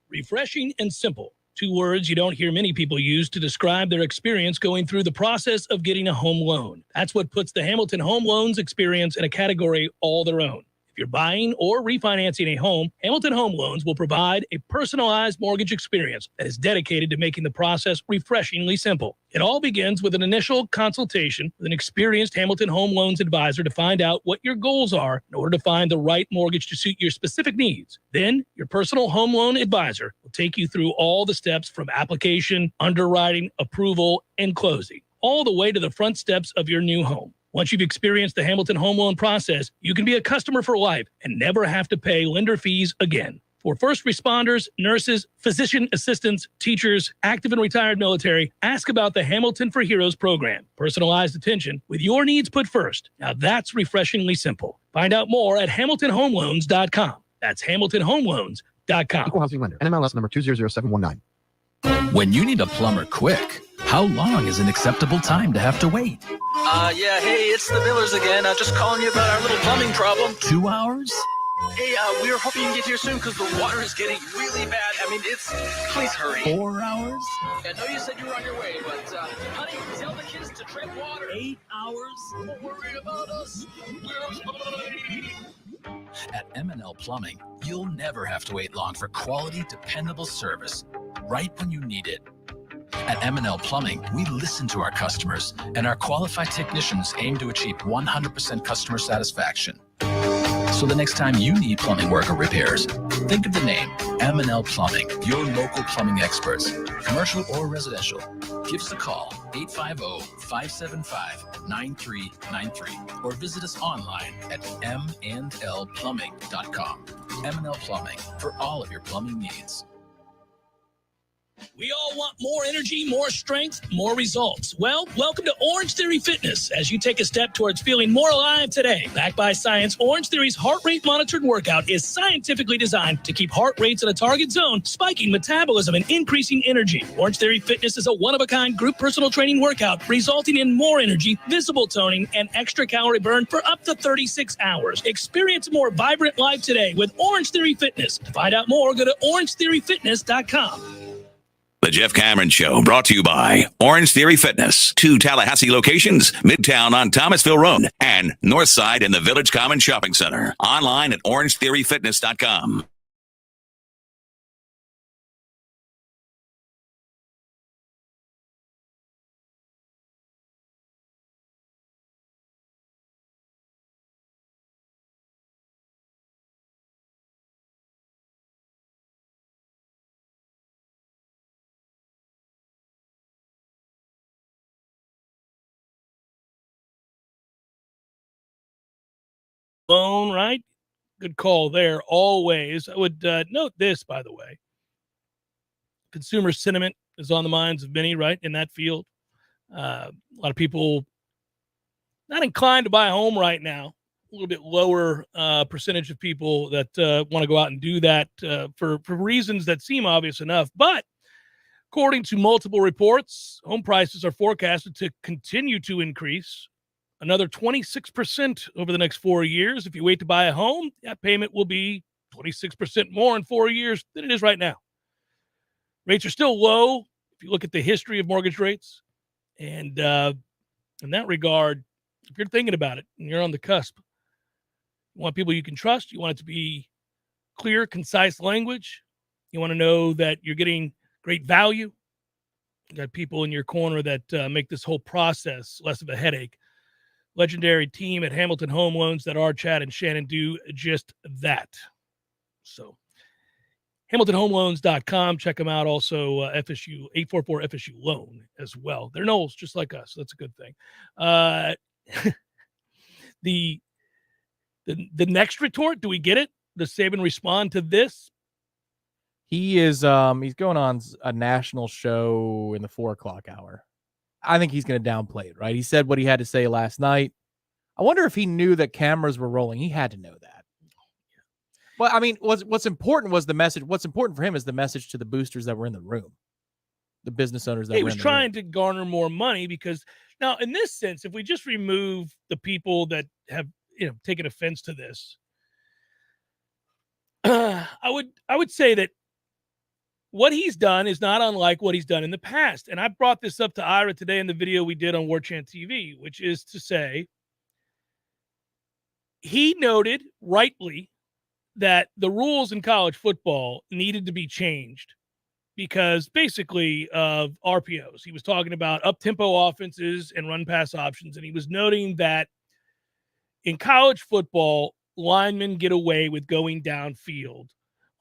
Refreshing and simple. 2 words you don't hear many people use to describe their experience going through the process of getting a home loan. That's what puts the Hamilton Home Loans experience in a category all their own. If you're buying or refinancing a home, Hamilton Home Loans will provide a personalized mortgage experience that is dedicated to making the process refreshingly simple. It all begins with an initial consultation with an experienced Hamilton Home Loans advisor to find out what your goals are in order to find the right mortgage to suit your specific needs. Then, your personal home loan advisor will take you through all the steps from application, underwriting, approval, and closing, all the way to the front steps of your new home. Once you've experienced the Hamilton Home Loan process, you can be a customer for life and never have to pay lender fees again. For first responders, nurses, physician assistants, teachers, active and retired military, ask about the Hamilton for Heroes program. Personalized attention with your needs put first. Now that's refreshingly simple. Find out more at HamiltonHomeLoans.com. That's HamiltonHomeLoans.com. Equal housing lender. NMLS number 200719. When you need a plumber quick, how long is an acceptable time to have to wait? Yeah, hey, it's the Millers again. Just calling you about our little plumbing problem. 2 hours? Hey, we were hoping you can get here soon because the water is getting really bad. I mean, please hurry. 4 hours? I know you said you were on your way, but, honey, tell the kids to tread water. 8 hours? Don't worry about us. At M&L Plumbing, you'll never have to wait long for quality, dependable service right when you need it. At M&L Plumbing, we listen to our customers, and our qualified technicians aim to achieve 100% customer satisfaction. So the next time you need plumbing work or repairs, think of the name M&L Plumbing, your local plumbing experts, commercial or residential. Give us a call, 850-575-9393, or visit us online at mndlplumbing.com. M&L Plumbing, for all of your plumbing needs. We all want more energy, more strength, more results. Well, welcome to Orange Theory Fitness as you take a step towards feeling more alive today. Backed by science, Orange Theory's heart rate monitored workout is scientifically designed to keep heart rates in a target zone, spiking metabolism and increasing energy. Orange Theory Fitness is a one-of-a-kind group personal training workout resulting in more energy, visible toning, and extra calorie burn for up to 36 hours. Experience a more vibrant life today with Orange Theory Fitness. To find out more, go to orangetheoryfitness.com. The Jeff Cameron Show, brought to you by Orange Theory Fitness. 2 Tallahassee locations, Midtown on Thomasville Road and Northside in the Village Common Shopping Center. Online at orangetheoryfitness.com. Loan, right? Good call there. Always. I would note this, by the way. Consumer sentiment is on the minds of many, right, in that field. A lot of people not inclined to buy a home right now. A little bit lower percentage of people that want to go out and do that for reasons that seem obvious enough. But according to multiple reports, home prices are forecasted to continue to increase another 26% over the next 4 years. If you wait to buy a home, that payment will be 26% more in 4 years than it is right now. Rates are still low if you look at the history of mortgage rates. And in that regard, if you're thinking about it and you're on the cusp, you want people you can trust. You want it to be clear, concise language. You want to know that you're getting great value. You got people in your corner that make this whole process less of a headache. legendary team at Hamilton Home Loans that are Chad and Shannon do just that. So HamiltonHomeLoans.com. Check them out. Also, FSU 844 FSU Loan as well. They're Noles, just like us. So that's a good thing. The next retort, do we get it? Does Saban respond to this? He is he's going on a national show in the 4:00 hour. I think he's going to downplay it, right? He said what he had to say last night. I wonder if he knew that cameras were rolling. He had to know that. Well, I mean, what's important was the message. What's important for him is the message to the boosters that were in the room, the business owners that he were was in the trying room. to garner more money because now, in this sense, if we just remove the people that have taken offense to this, I would say that what he's done is not unlike what he's done in the past. And I brought this up to Ira today in the video we did on Warchant TV, which is to say, he noted rightly that the rules in college football needed to be changed because basically of RPOs. He was talking about up-tempo offenses and run-pass options, and he was noting that in college football, linemen get away with going downfield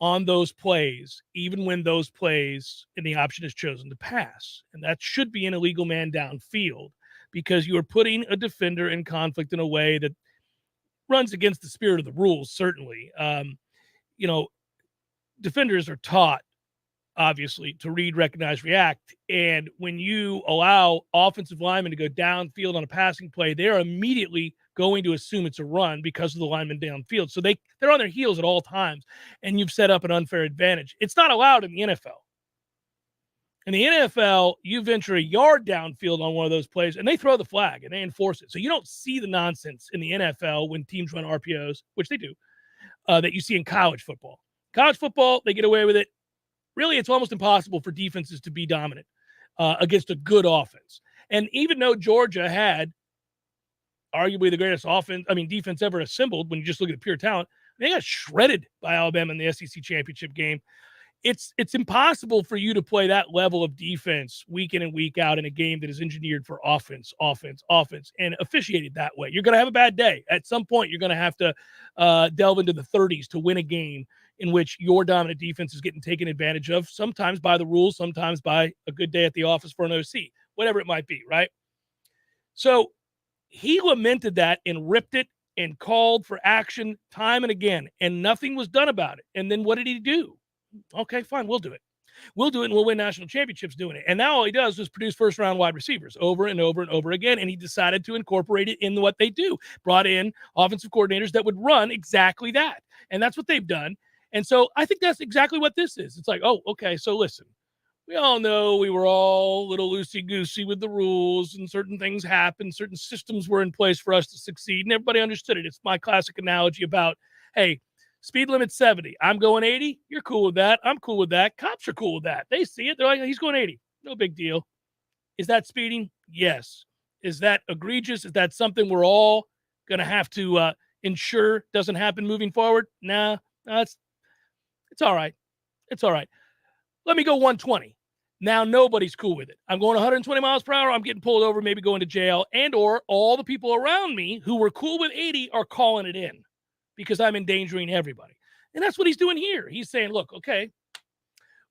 on those plays, even when those plays and the option is chosen to pass. And that should be an illegal man downfield because you are putting a defender in conflict in a way that runs against the spirit of the rules, certainly. Defenders are taught, obviously, to read, recognize, react. And when you allow offensive linemen to go downfield on a passing play, they are immediately going to assume it's a run because of the lineman downfield. So they're on their heels at all times, and you've set up an unfair advantage. It's not allowed in the NFL. In the NFL, you venture a yard downfield on one of those plays, and they throw the flag, and they enforce it. So you don't see the nonsense in the NFL when teams run RPOs, which they do, that you see in college football. College football, they get away with it. Really, it's almost impossible for defenses to be dominant against a good offense. And even though Georgia had arguably the greatest defense ever assembled, when you just look at the pure talent, they got shredded by Alabama in the SEC championship game. It's impossible for you to play that level of defense week in and week out in a game that is engineered for offense, and officiated that way. You're going to have a bad day. At some point, you're going to have to delve into the 30s to win a game in which your dominant defense is getting taken advantage of, sometimes by the rules, sometimes by a good day at the office for an OC, whatever it might be, right? So he lamented that and ripped it and called for action time and again, and nothing was done about it. And then what did he do? Okay, fine, we'll do it. We'll do it, and we'll win national championships doing it. And now all he does is produce first-round wide receivers over and over and over again, and he decided to incorporate it in what they do. Brought in offensive coordinators that would run exactly that, and that's what they've done. And so I think that's exactly what this is. It's like, oh, okay, so listen. We all know we were all a little loosey-goosey with the rules, and certain things happened. Certain systems were in place for us to succeed, and everybody understood it. It's my classic analogy about, hey, speed limit 70. I'm going 80. You're cool with that. I'm cool with that. Cops are cool with that. They see it. They're like, he's going 80. No big deal. Is that speeding? Yes. Is that egregious? Is that something we're all going to have to ensure doesn't happen moving forward? Nah, it's all right. It's all right. Let me go 120. Now nobody's cool with it. I'm going 120 miles per hour. I'm getting pulled over, maybe going to jail, and or all the people around me who were cool with 80 are calling it in because I'm endangering everybody. And that's what he's doing here. He's saying, look, okay,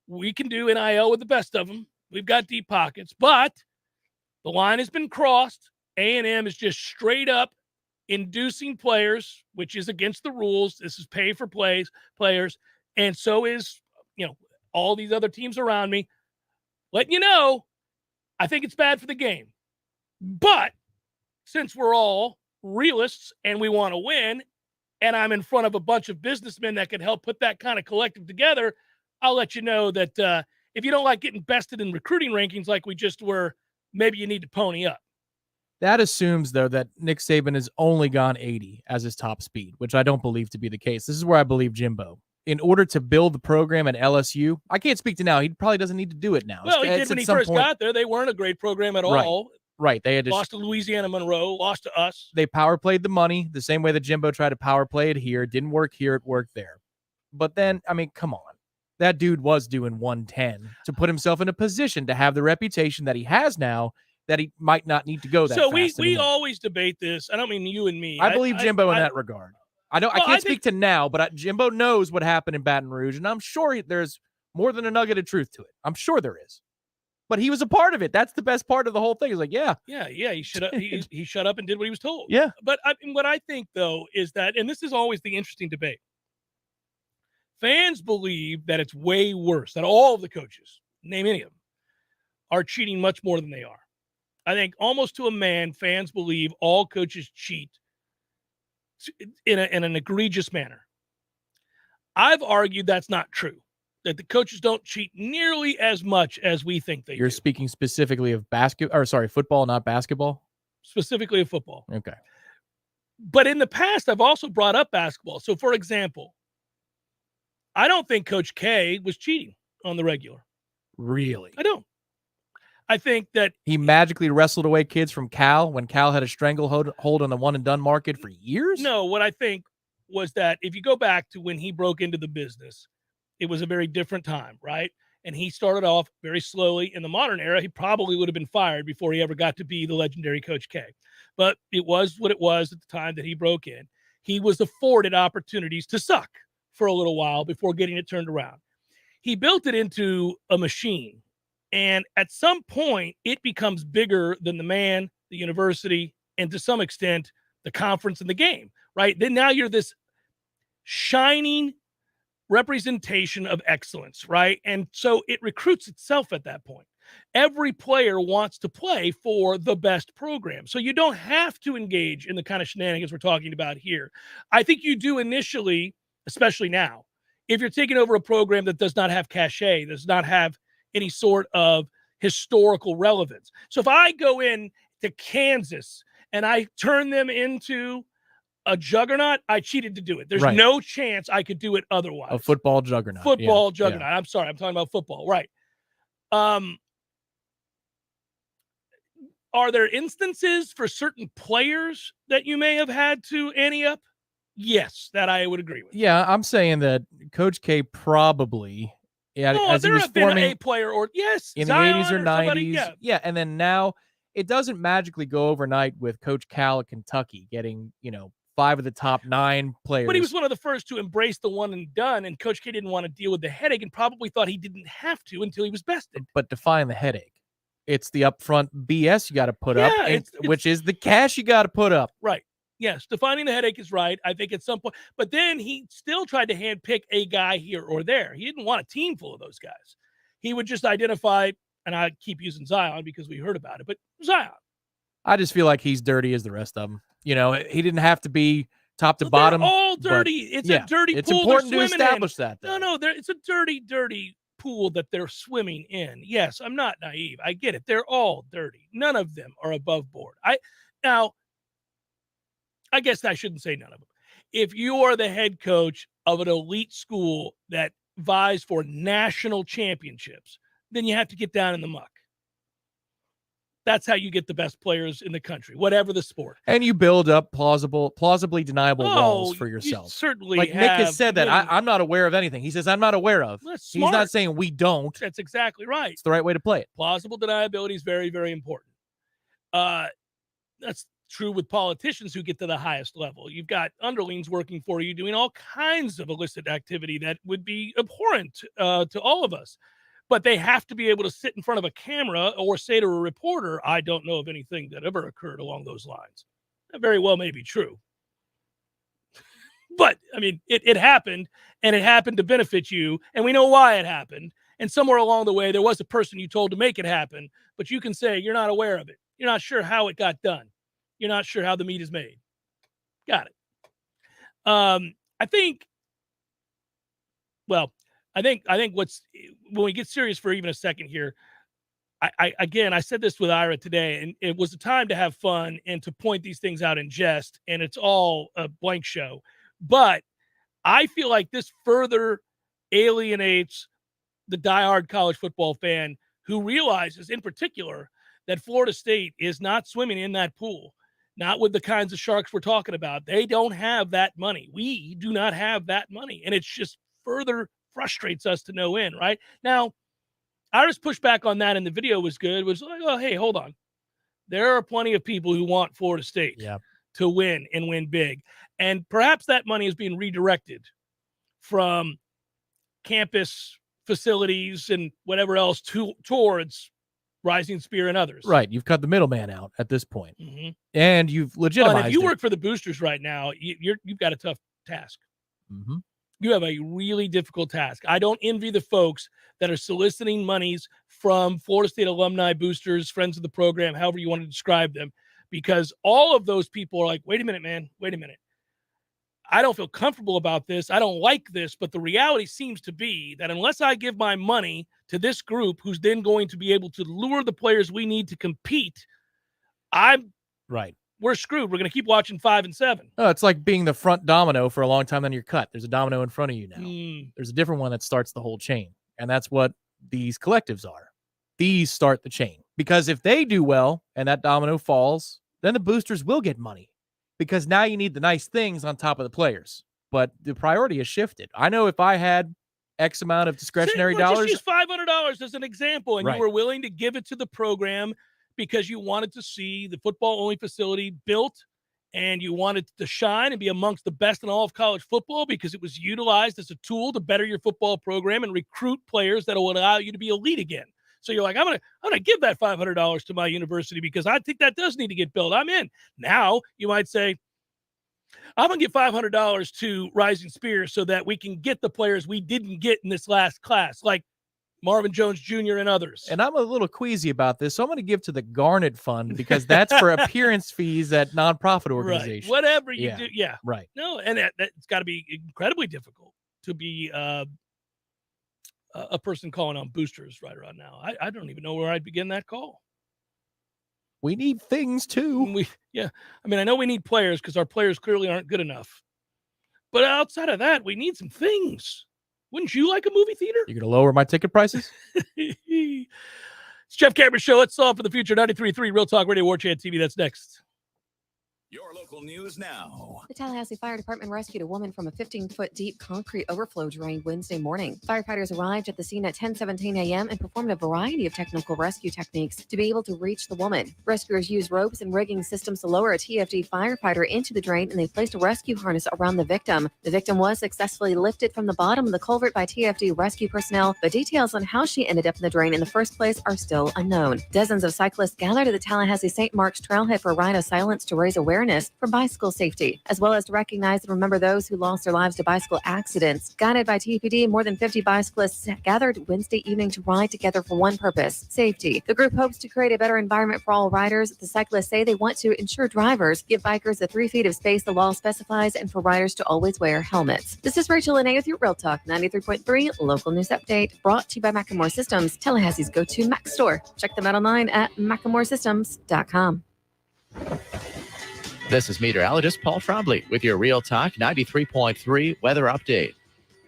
we can do NIL with the best of them. We've got deep pockets, but the line has been crossed. A&M is just straight up inducing players, which is against the rules. This is pay for players. And so is, all these other teams around me. Letting you know, I think it's bad for the game. But since we're all realists and we want to win, and I'm in front of a bunch of businessmen that can help put that kind of collective together, I'll let you know that if you don't like getting bested in recruiting rankings like we just were, maybe you need to pony up. That assumes, though, that Nick Saban has only gone 80 as his top speed, which I don't believe to be the case. This is where I believe Jimbo. In order to build the program at LSU, I can't speak to now. He probably doesn't need to do it now. Well, he did when he first got there. They weren't a great program at all. Right. They had lost to Louisiana Monroe, lost to us. They power played the money the same way that Jimbo tried to power play it here. It didn't work here. It worked there. But then, I mean, come on. That dude was doing 110 to put himself in a position to have the reputation that he has now that he might not need to go that So fast we anymore. always debate this. I don't mean you and me. I believe Jimbo in that regard. I can't speak to now, but Jimbo knows what happened in Baton Rouge, and I'm sure there's more than a nugget of truth to it. I'm sure there is. But he was a part of it. That's the best part of the whole thing. He's like, yeah. He shut up. He shut up and did what he was told. Yeah. But what I think, though, is that, and this is always the interesting debate, fans believe that it's way worse, that all of the coaches, name any of them, are cheating much more than they are. I think almost to a man, fans believe all coaches cheat in an egregious manner. I've argued that's not true, that the coaches don't cheat nearly as much as we think they do. You're speaking specifically of football, not basketball? Specifically of football. Okay. But in the past, I've also brought up basketball. So, for example, I don't think Coach K was cheating on the regular. Really? I don't. I think that he magically wrestled away kids from Cal when Cal had a stranglehold on the one-and-done market for years? No, what I think was that if you go back to when he broke into the business, it was a very different time, right? And he started off very slowly. In the modern era, he probably would have been fired before he ever got to be the legendary Coach K. But it was what it was at the time that he broke in. He was afforded opportunities to suck for a little while before getting it turned around. He built it into a machine. And at some point, it becomes bigger than the man, the university, and to some extent, the conference and the game, right? Then now you're this shining representation of excellence, right? And so it recruits itself at that point. Every player wants to play for the best program. So you don't have to engage in the kind of shenanigans we're talking about here. I think you do initially, especially now, if you're taking over a program that does not have cachet, does not have any sort of historical relevance. So if I go in to Kansas and I turn them into a juggernaut, I cheated to do it. There's no chance I could do it otherwise. A football juggernaut. Football juggernaut. Yeah. I'm sorry. I'm talking about football. Right. Are there instances for certain players that you may have had to ante up? Yes, that I would agree with. Yeah, I'm saying that Coach K probably... Yeah, no, there have been a player or yes, in Zion the 80s or 90s. Yeah, and then now it doesn't magically go overnight with Coach Cal at Kentucky getting, 5 of the top 9 players. But he was one of the first to embrace the one and done, and Coach K didn't want to deal with the headache and probably thought he didn't have to until he was bested. But define the headache. It's the upfront BS you got to put up, which is the cash you got to put up. Right. Yes, defining the headache is right. I think at some point, but then he still tried to handpick a guy here or there. He didn't want a team full of those guys. He would just identify, and I keep using Zion because we heard about it, but Zion. I just feel like he's dirty as the rest of them. He didn't have to be top to bottom. They're all dirty. It's a dirty pool. It's important to establish that. Though. No, it's a dirty pool that they're swimming in. Yes, I'm not naive. I get it. They're all dirty. None of them are above board. I guess I shouldn't say none of them. If you are the head coach of an elite school that vies for national championships, then you have to get down in the muck. That's how you get the best players in the country, whatever the sport. And you build up plausibly deniable walls for yourself. You certainly like Nick has said that. I'm not aware of anything. He says, I'm not aware of. He's not saying we don't. That's exactly right. It's the right way to play it. Plausible deniability is very, very important. That's true with politicians who get to the highest level. You've got underlings working for you doing all kinds of illicit activity that would be abhorrent to all of us. But they have to be able to sit in front of a camera or say to a reporter, I don't know of anything that ever occurred along those lines. That very well may be true. But, I mean, it happened, and it happened to benefit you, and we know why it happened. And somewhere along the way, there was a person you told to make it happen, but you can say you're not aware of it. You're not sure how it got done. You're not sure how the meat is made. Got it. I think what's, when we get serious for even a second here, I said this with Ira today, and it was a time to have fun and to point these things out in jest, and it's all a blank show. But I feel like this further alienates the diehard college football fan who realizes in particular that Florida State is not swimming in that pool. Not with the kinds of sharks we're talking about. They don't have that money. We do not have that money. And it's just further frustrates us to no end, right? Now, Ira's pushback on that in the video was good. It was like, oh, hey, hold on. there are plenty of people who want Florida State to win and win big. And perhaps that money is being redirected from campus facilities and whatever else towards Rising Spear and others. Right. You've cut the middleman out at this point. Mm-hmm. And you've legitimized and if you it. work for the boosters right now, you've got a tough task. Mm-hmm. You have a really difficult task. I don't envy the folks that are soliciting monies from Florida State alumni, boosters, friends of the program, however you want to describe them, because all of those people are like, wait a minute, man, wait a minute. I don't feel comfortable about this. I don't like this. But the reality seems to be that unless I give my money to this group who's then going to be able to lure the players we need to compete, we're screwed. We're going to keep watching 5 and 7. Oh, it's like being the front domino for a long time, then you're cut. There's a domino in front of you now. There's a different one that starts the whole chain. And that's what these collectives are. These start the chain. Because if they do well and that domino falls, then the boosters will get money. Because now you need the nice things on top of the players. But the priority has shifted. I know if I had X amount of discretionary dollars. Just use $500 as an example, and you were willing to give it to the program because you wanted to see the football-only facility built, and you wanted to shine and be amongst the best in all of college football because it was utilized as a tool to better your football program and recruit players that will allow you to be elite again. So you're like, I'm gonna give that $500 to my university because I think that does need to get built. I'm in. Now you might say, I'm going to give $500 to Rising Spear so that we can get the players we didn't get in this last class, like Marvin Jones Jr. and others. And I'm a little queasy about this, so I'm going to give to the Garnet Fund because that's for appearance fees at nonprofit organizations. Right. Whatever you do. Yeah. Right. No, and it's got to be incredibly difficult to be a person calling on boosters right around now. I don't even know where I'd begin that call. We need things too. I mean, I know we need players because our players clearly aren't good enough. But outside of that, we need some things. Wouldn't you like a movie theater? You're going to lower my ticket prices? It's Jeff Cameron Show. Let's solve for the future. 93.3 Real Talk Radio, Warchant TV. That's next. Your local news now. The Tallahassee Fire Department rescued a woman from a 15-foot deep concrete overflow drain Wednesday morning. Firefighters arrived at the scene at 10:17 a.m. and performed a variety of technical rescue techniques to be able to reach the woman. Rescuers used ropes and rigging systems to lower a TFD firefighter into the drain, and they placed a rescue harness around the victim. The victim was successfully lifted from the bottom of the culvert by TFD rescue personnel, but details on how she ended up in the drain in the first place are still unknown. Dozens of cyclists gathered at the Tallahassee St. Mark's trailhead for a ride of silence to raise awareness for bicycle safety, as well as to recognize and remember those who lost their lives to bicycle accidents. Guided by TPD, more than 50 bicyclists gathered Wednesday evening to ride together for one purpose: safety. The group hopes to create a better environment for all riders. The cyclists say they want to ensure drivers give bikers the 3 feet of space the law specifies and for riders to always wear helmets. This is Rachel Lene with your Real Talk 93.3 local news update, brought to you by Macklemore Systems, Tallahassee's go-to Mac store. Check them out online at MacklemoreSystems.com. This is meteorologist Paul Trombley with your Real Talk 93.3 weather update.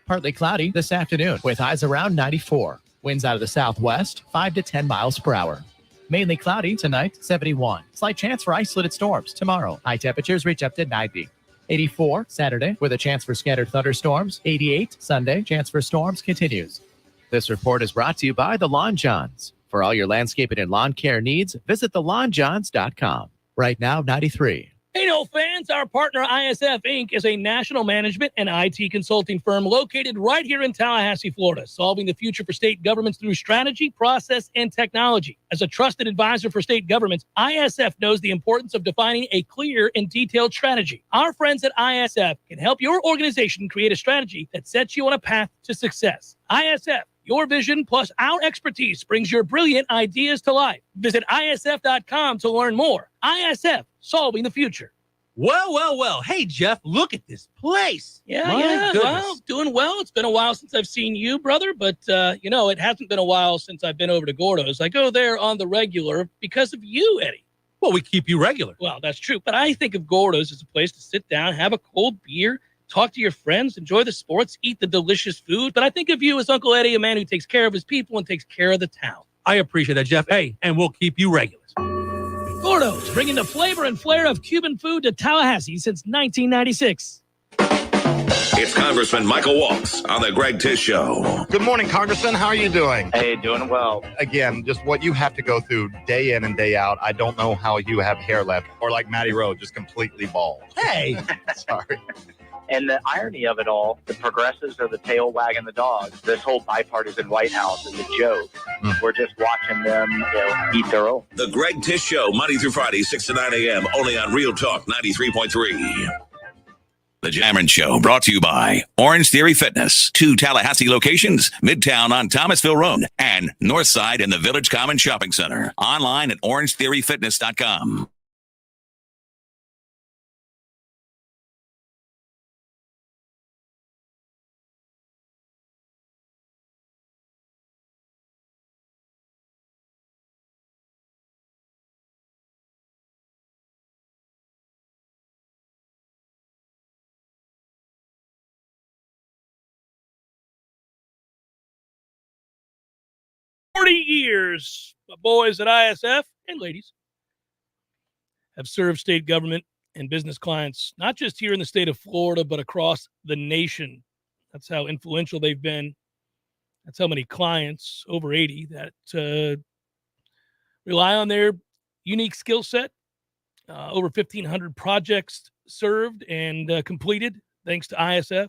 Partly cloudy this afternoon with highs around 94. Winds out of the southwest, 5 to 10 miles per hour. Mainly cloudy tonight, 71. Slight chance for isolated storms tomorrow. High temperatures reach up to 90. 84 Saturday with a chance for scattered thunderstorms. 88 Sunday, chance for storms continues. This report is brought to you by the Lawn Johns. For all your landscaping and lawn care needs, visit thelawnjohns.com. Right now, 93. Hey, Nole fans, our partner ISF Inc. is a national management and IT consulting firm located right here in Tallahassee, Florida, solving the future for state governments through strategy, process, and technology. As a trusted advisor for state governments, ISF knows the importance of defining a clear and detailed strategy. Our friends at ISF can help your organization create a strategy that sets you on a path to success. ISF, your vision plus our expertise brings your brilliant ideas to life. Visit ISF.com to learn more. ISF, solving the future. Well. Hey, Jeff, look at this place. Yeah. Well, doing well. It's been a while since I've seen you, brother, but, it hasn't been a while since I've been over to Gordo's. I go there on the regular because of you, Eddie. Well, we keep you regular. Well, that's true, but I think of Gordo's as a place to sit down, have a cold beer, talk to your friends, enjoy the sports, eat the delicious food. But I think of you as Uncle Eddie, a man who takes care of his people and takes care of the town. I appreciate that, Jeff. Hey, and we'll keep you regular. Gordo's, bringing the flavor and flair of Cuban food to Tallahassee since 1996. It's Congressman Michael Waltz on the Greg Tish Show. Good morning, Congressman. How are you doing? Hey, doing well. Again, just what you have to go through day in and day out. I don't know how you have hair left, or like Matty Rowe, just completely bald. Hey. Sorry. And the irony of it all, the progressives are the tail wagging the dog. This whole bipartisan White House is a joke. We're just watching them eat their own. The Greg Tish Show, Monday through Friday, 6 to 9 a.m., only on Real Talk 93.3. The Cameron Show, brought to you by Orange Theory Fitness. 2 Tallahassee locations, Midtown on Thomasville Road and Northside in the Village Common Shopping Center. Online at orangetheoryfitness.com. Years, the boys at ISF and ladies have served state government and business clients, not just here in the state of Florida, but across the nation. That's how influential they've been. That's how many clients, over 80, that rely on their unique skill set. Over 1,500 projects served and completed thanks to ISF.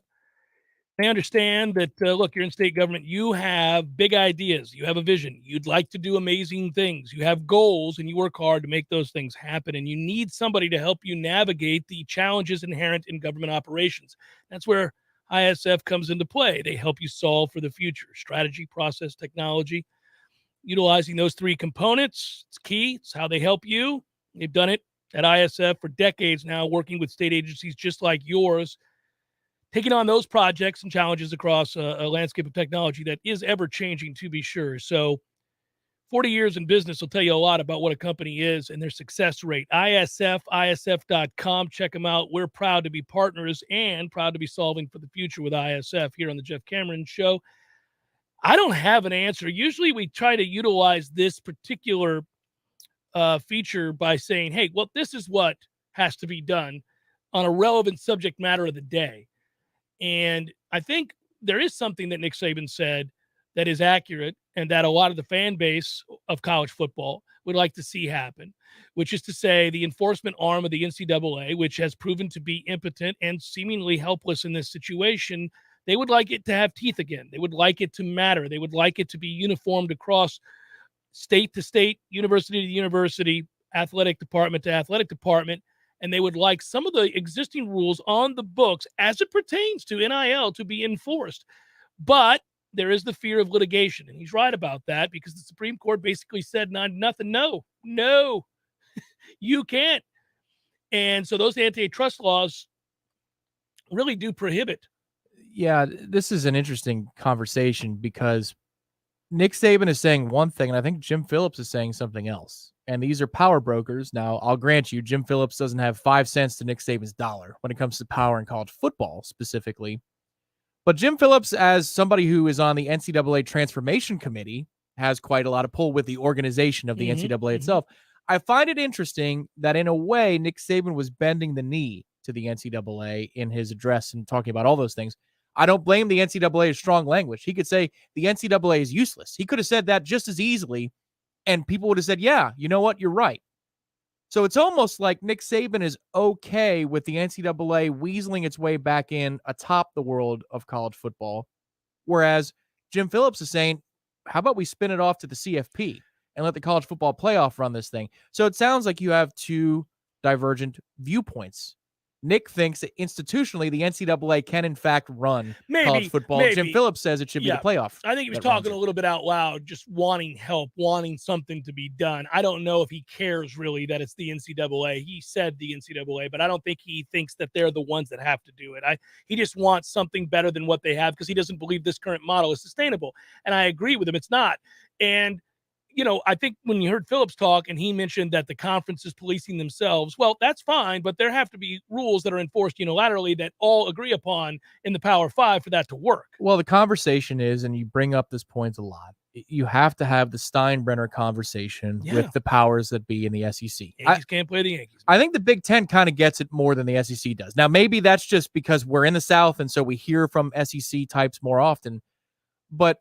They understand that, look, you're in state government. You have big ideas. You have a vision. You'd like to do amazing things. You have goals, and you work hard to make those things happen. And you need somebody to help you navigate the challenges inherent in government operations. That's where ISF comes into play. They help you solve for the future: strategy, process, technology. Utilizing those 3 components, it's key. It's how they help you. They've done it at ISF for decades now, working with state agencies just like yours, taking on those projects and challenges across a landscape of technology that is ever-changing, to be sure. So 40 years in business will tell you a lot about what a company is and their success rate. ISF, ISF.com. Check them out. We're proud to be partners and proud to be solving for the future with ISF here on the Jeff Cameron Show. I don't have an answer. Usually we try to utilize this particular feature by saying, hey, well, this is what has to be done on a relevant subject matter of the day. And I think there is something that Nick Saban said that is accurate and that a lot of the fan base of college football would like to see happen, which is to say the enforcement arm of the NCAA, which has proven to be impotent and seemingly helpless in this situation, they would like it to have teeth again. They would like it to matter. They would like it to be uniformed across state to state, university to university, athletic department to athletic department. And they would like some of the existing rules on the books as it pertains to NIL to be enforced. But there is the fear of litigation. And he's right about that, because the Supreme Court basically said nothing. No, you can't. And so those antitrust laws really do prohibit. Yeah, this is an interesting conversation because Nick Saban is saying one thing, and I think Jim Phillips is saying something else. And these are power brokers. Now, I'll grant you, Jim Phillips doesn't have 5 cents to Nick Saban's dollar when it comes to power in college football specifically. But Jim Phillips, as somebody who is on the NCAA Transformation Committee, has quite a lot of pull with the organization of the NCAA itself. I find it interesting that in a way, Nick Saban was bending the knee to the NCAA in his address and talking about all those things. I don't blame the NCAA's strong language. He could say the NCAA is useless. He could have said that just as easily, and people would have said, yeah, you know what? You're right. So it's almost like Nick Saban is okay with the NCAA weaseling its way back in atop the world of college football, whereas Jim Phillips is saying, how about we spin it off to the CFP and let the college football playoff run this thing? So it sounds like you have 2 divergent viewpoints. Nick thinks that institutionally the NCAA can in fact run college football. Maybe. Jim Phillips says it should be the playoff. I think he was talking a little bit out loud, just wanting help, wanting something to be done. I don't know if he cares really that it's the NCAA. He said the NCAA, but I don't think he thinks that they're the ones that have to do it. He just wants something better than what they have because he doesn't believe this current model is sustainable. And I agree with him. It's not. And you know, I think when you heard Phillips talk and he mentioned that the conference is policing themselves, well, that's fine, but there have to be rules that are enforced unilaterally that all agree upon in the Power Five for that to work. Well, the conversation is, and you bring up this point a lot, You have to have the Steinbrenner conversation with the powers that be in the SEC. Yankees can't play the Yankees. I think the Big Ten kind of gets it more than the SEC does. Now, maybe that's just because we're in the South, and so we hear from SEC types more often. But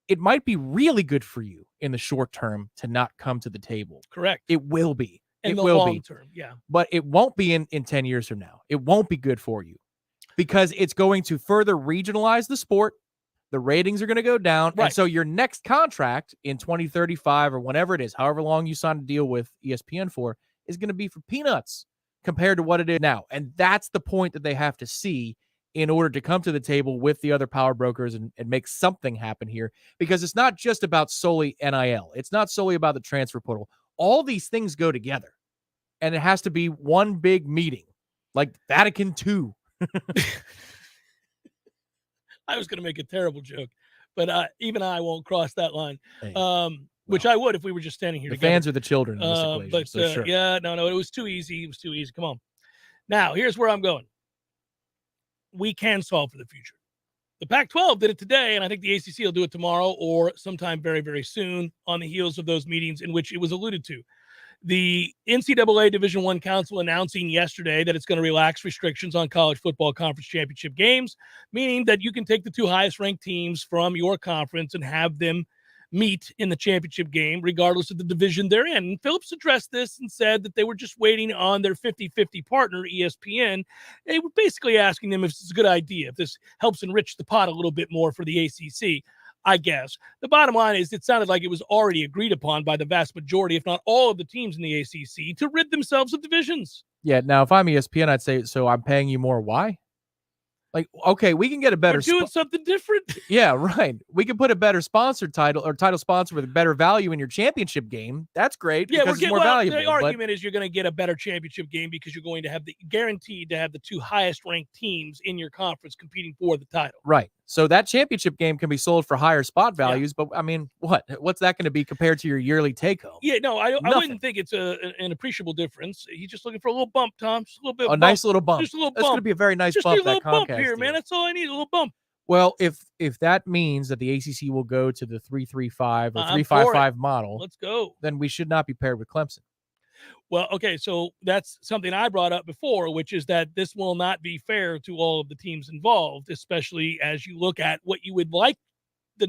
it might be really good for you in the short term to not come to the table. Correct. It will be. In it the will long be. term, But it won't be in 10 years from now. It won't be good for you because it's going to further regionalize the sport. The ratings are going to go down. Right. And so your next contract in 2035 or whenever it is, however long you sign a deal with ESPN for, is going to be for peanuts compared to what it is now. And that's the point that they have to see in order to come to the table with the other power brokers and make something happen here. Because it's not just about solely NIL. It's not solely about the transfer portal. All these things go together. And it has to be one big meeting, like Vatican II. I was going to make a terrible joke, but even I won't cross that line, Hey, which I would if we were just standing here The together. fans are the children in this equation, But so sure. yeah, no, it was too easy. It was too easy. Come on. Now, here's where I'm going. We can solve for the future. The Pac-12 did it today, and I think the ACC will do it tomorrow or sometime very, very soon on the heels of those meetings in which it was alluded to. The NCAA Division I Council announcing yesterday that it's going to relax restrictions on college football conference championship games, meaning that you can take the two highest ranked teams from your conference and have them meet in the championship game, regardless of the division they're in. And Phillips addressed this and said that they were just waiting on their 50-50 partner, ESPN. They were basically asking them if it's a good idea, if this helps enrich the pot a little bit more for the ACC. I guess. The bottom line is it sounded like it was already agreed upon by the vast majority, if not all of the teams in the ACC, to rid themselves of divisions. Yeah, now if I'm ESPN, I'd say, so I'm paying you more. Why? Like, okay, we can get a better... We're doing something different. Yeah, right. We can put a better sponsor title or title sponsor with a better value in your championship game. That's great because it's more valuable. The argument is you're going to get a better championship game because you're going to have guaranteed to have the two highest ranked teams in your conference competing for the title. Right. So that championship game can be sold for higher spot values, but I mean, what's that going to be compared to your yearly take home? Yeah, no, I wouldn't think it's an appreciable difference. He's just looking for a little bump, Tom. Just a little bit. Nice little bump. Just a little That's bump. going to be a very nice just bump. Just a little bump Comcast here, man. That's all I need. A little bump. Well, if that means that the ACC will go to the 3-3-5 or 3-5-5 model, let's go. Then we should not be paired with Clemson. Well, okay, so that's something I brought up before, which is that this will not be fair to all of the teams involved, especially as you look at what you would like the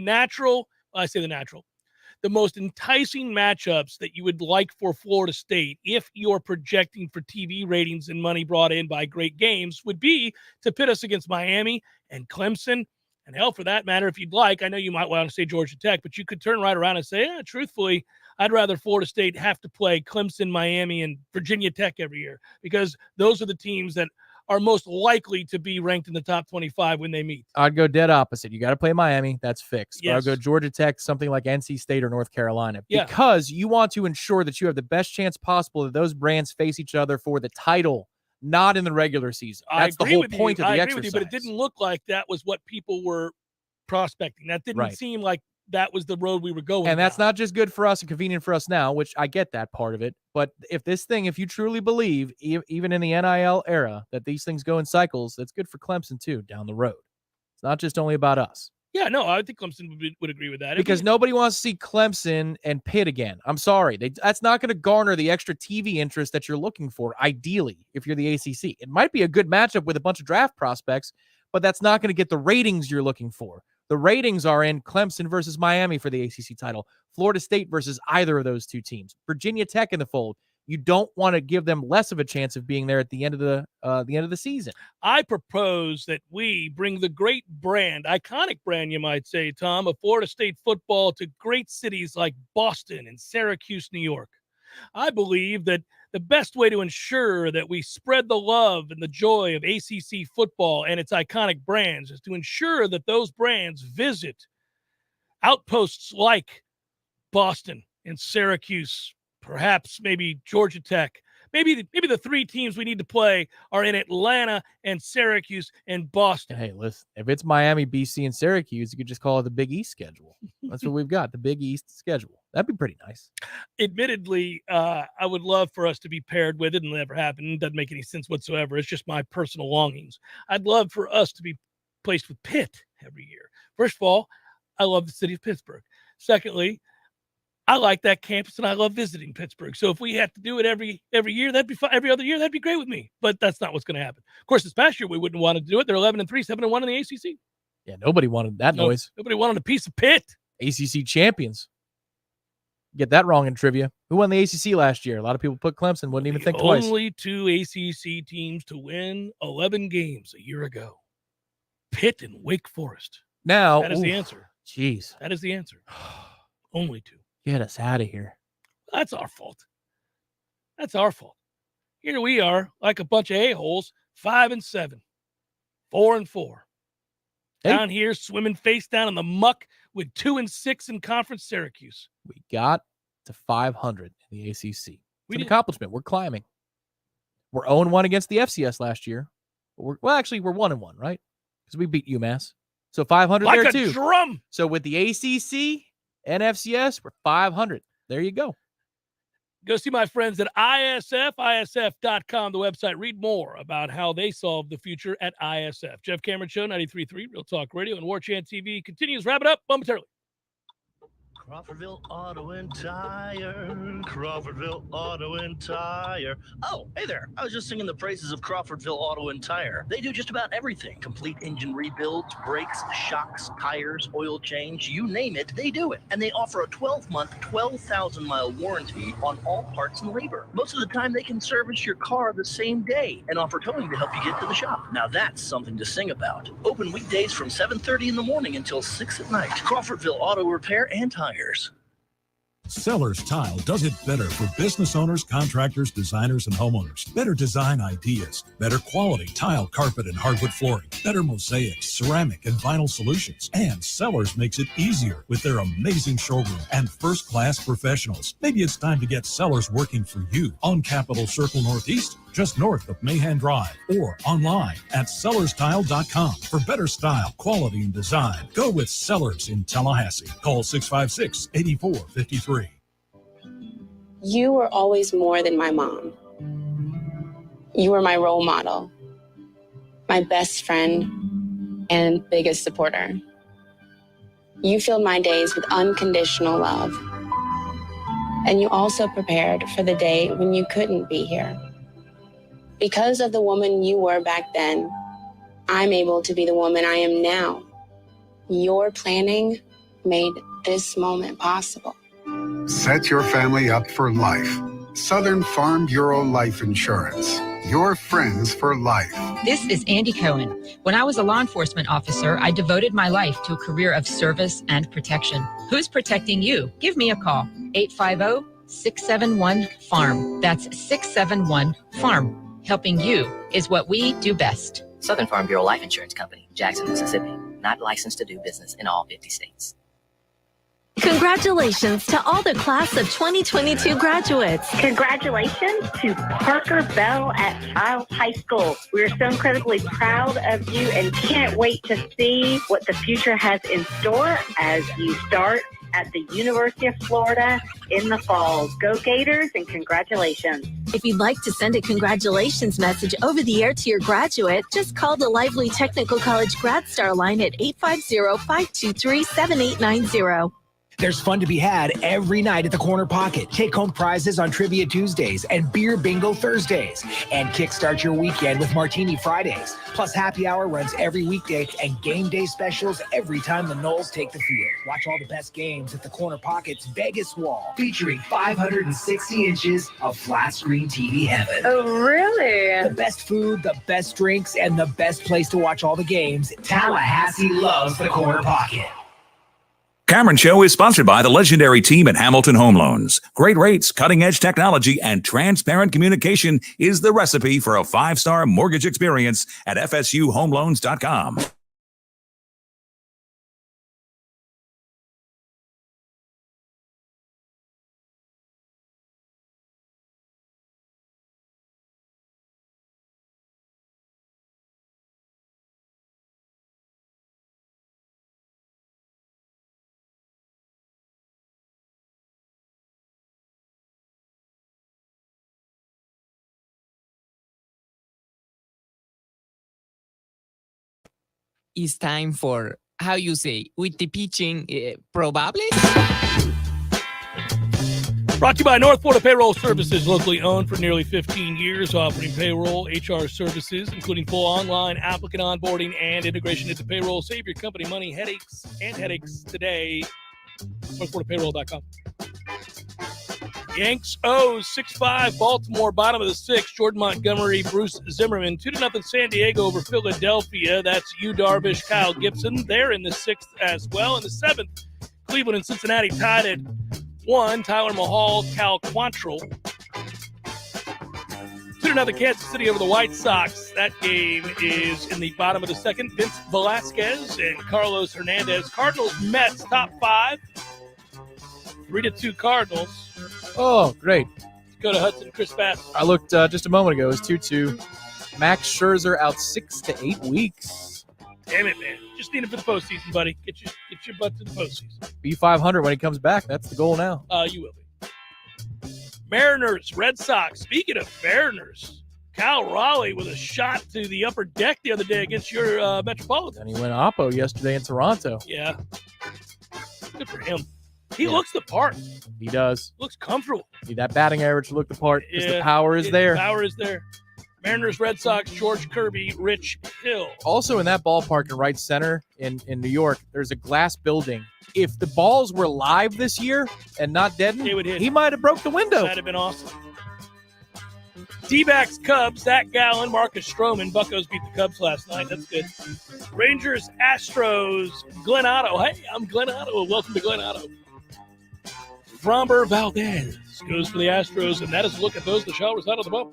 most enticing matchups that you would like for Florida State if you're projecting for TV ratings and money brought in by great games would be to pit us against Miami and Clemson. And hell, for that matter, if you'd like, I know you might want to say Georgia Tech, but you could turn right around and say, truthfully, I'd rather Florida State have to play Clemson, Miami, and Virginia Tech every year because those are the teams that are most likely to be ranked in the top 25 when they meet. I'd go dead opposite. You got to play Miami. That's fixed. Yes. Or I'll go Georgia Tech, something like NC State or North Carolina, because you want to ensure that you have the best chance possible that those brands face each other for the title, not in the regular season. That's the whole point of the exercise. I agree with you, but it didn't look like that was what people were prospecting. That didn't seem like that was the road we were going. And that's not just good for us and convenient for us now, which I get that part of it. But if you truly believe, even in the NIL era, that these things go in cycles, that's good for Clemson too down the road. It's not just only about us. Yeah, no, I think Clemson would agree with that. Because nobody wants to see Clemson and Pitt again. I'm sorry. That's not going to garner the extra TV interest that you're looking for, ideally, if you're the ACC. It might be a good matchup with a bunch of draft prospects, but that's not going to get the ratings you're looking for. The ratings are in Clemson versus Miami for the ACC title, Florida State versus either of those two teams, Virginia Tech in the fold. You don't want to give them less of a chance of being there at the end of the season. I propose that we bring the great brand, iconic brand, you might say, Tom, of Florida State football to great cities like Boston and Syracuse, New York. I believe that the best way to ensure that we spread the love and the joy of ACC football and its iconic brands is to ensure that those brands visit outposts like Boston and Syracuse, perhaps maybe Georgia Tech. Maybe the three teams we need to play are in Atlanta and Syracuse and Boston. Hey, listen, if it's Miami, BC, and Syracuse, you could just call it the Big East schedule. That's what we've got, the Big East schedule. That'd be pretty nice. Admittedly, I would love for us to be paired with it. It'll never happen. It doesn't make any sense whatsoever. It's just my personal longings. I'd love for us to be placed with Pitt every year. First of all, I love the city of Pittsburgh. Secondly, I like that campus and I love visiting Pittsburgh. So if we have to do it every year, that'd be fine. Every other year, that'd be great with me. But that's not what's going to happen. Of course, this past year we wouldn't want to do it. They're 11-3, 7-1 in the ACC. Yeah, nobody wanted that noise. Nobody wanted a piece of Pitt. ACC champions. Get that wrong in trivia. Who won the ACC last year? A lot of people put Clemson. Wouldn't even think twice. Only 2 ACC teams to win 11 games a year ago. Pitt and Wake Forest. Now, that is the answer. Jeez. That is the answer. Only 2. Get us out of here. That's our fault. That's our fault. Here we are, like a bunch of a-holes, 5-7, 4-4. Hey. Down here, swimming face down in the muck with 2-6 in Conference Syracuse. We got to 500 in the ACC. It's an accomplishment. We're climbing. We're 0-1 against the FCS last year. Actually, we're 1-1, right? Because we beat UMass. So 500 like there a too. Drum. So with the ACC and FCS, we're 500. There you go. Go see my friends at isf.com, the website. Read more about how they solve the future at ISF. Jeff Cameron Show, 93.3 Real Talk Radio, and Warchant TV continues. Wrap it up momentarily. Crawfordville Auto and Tire. Crawfordville Auto and Tire. Oh, hey there. I was just singing the praises of Crawfordville Auto and Tire. They do just about everything. Complete engine rebuilds, brakes, shocks, tires, oil change, you name it, they do it. And they offer a 12-month, 12,000-mile warranty on all parts and labor. Most of the time, they can service your car the same day and offer towing to help you get to the shop. Now that's something to sing about. Open weekdays from 7:30 in the morning until 6 at night. Crawfordville Auto Repair and Tire. Sellers Tile does it better for business owners, contractors, designers, and homeowners. Better design ideas, better quality tile, carpet, and hardwood flooring, better mosaics, ceramic, and vinyl solutions. And Sellers makes it easier with their amazing showroom and first-class professionals. Maybe it's time to get Sellers working for you on Capitol Circle Northeast, just north of Mahan Drive, or online at sellerstile.com for better style, quality, and design. Go with Sellers in Tallahassee. Call 656-8453. You were always more than my mom. You were my role model, my best friend, and biggest supporter. You filled my days with unconditional love. And you also prepared for the day when you couldn't be here. Because of the woman you were back then, I'm able to be the woman I am now. Your planning made this moment possible. Set your family up for life. Southern Farm Bureau Life Insurance. Your friends for life. This is Andy Cohen. When I was a law enforcement officer, I devoted my life to a career of service and protection. Who's protecting you? Give me a call. 850-671-FARM. That's 671-FARM. Helping you is what we do best. Southern Farm Bureau Life Insurance Company, Jackson, Mississippi. Not licensed to do business in all 50 states. Congratulations to all the class of 2022 graduates. Congratulations to Parker Bell at Childs High School. We are so incredibly proud of you and can't wait to see what the future has in store as you start at the University of Florida in the fall. Go Gators and congratulations. If you'd like to send a congratulations message over the air to your graduate, just call the Lively Technical College Grad Star line at 850-523-7890. There's fun to be had every night at the Corner Pocket. Take home prizes on Trivia Tuesdays and Beer Bingo Thursdays. And kickstart your weekend with Martini Fridays. Plus happy hour runs every weekday and game day specials every time the Noles take the field. Watch all the best games at the Corner Pocket's Vegas Wall, featuring 560 inches of flat screen TV heaven. Oh, really? The best food, the best drinks, and the best place to watch all the games. Tallahassee loves the Corner Pocket. Cameron Show is sponsored by the legendary team at Hamilton Home Loans. Great rates, cutting-edge technology, and transparent communication is the recipe for a 5-star mortgage experience at FSUHomeLoans.com. It's time for how you say, with the pitching, probably? Brought to you by North Florida Payroll Services, locally owned for nearly 15 years, offering payroll, HR services, including full online applicant onboarding and integration into payroll. Save your company money, headaches today. NorthFloridaPayroll.com. Yanks O's 6-5, Baltimore, bottom of the sixth. Jordan Montgomery, Bruce Zimmerman, 2-0 San Diego over Philadelphia. That's Yu Darvish, Kyle Gibson. They're in the sixth as well. In the seventh, Cleveland and Cincinnati tied at 1. Tyler Mahal, Cal Quantrill. 2-0 Kansas City over the White Sox. That game is in the bottom of the second. Vince Velasquez and Carlos Hernandez. Cardinals, Mets, top 5. 3-2 Cardinals. Oh, great. Dakota Hudson, Chris Bass. I looked just a moment ago. It was 2-2. Max Scherzer out 6 to 8 weeks. Damn it, man. Just need him for the postseason, buddy. Get your butt to the postseason. Be 500 when he comes back. That's the goal now. You will be. Mariners, Red Sox. Speaking of Mariners, Kyle Raleigh with a shot to the upper deck the other day against your Metropolitan. And he went oppo yesterday in Toronto. Yeah. Good for him. He looks the part. He does. Looks comfortable. See, that batting average looked the part because the power is there. The power is there. Mariners, Red Sox, George Kirby, Rich Hill. Also in that ballpark in right center in New York, there's a glass building. If the balls were live this year and not deadened, he might have broke the window. That'd have been awesome. D-backs, Cubs, Zach Gallen, Marcus Stroman. Buccos beat the Cubs last night. That's good. Rangers, Astros, Glen Otto. Hey, I'm Glen Otto. Welcome to Glen Otto. Framber Valdez goes for the Astros, and that is a look at those that shall reside on the bump.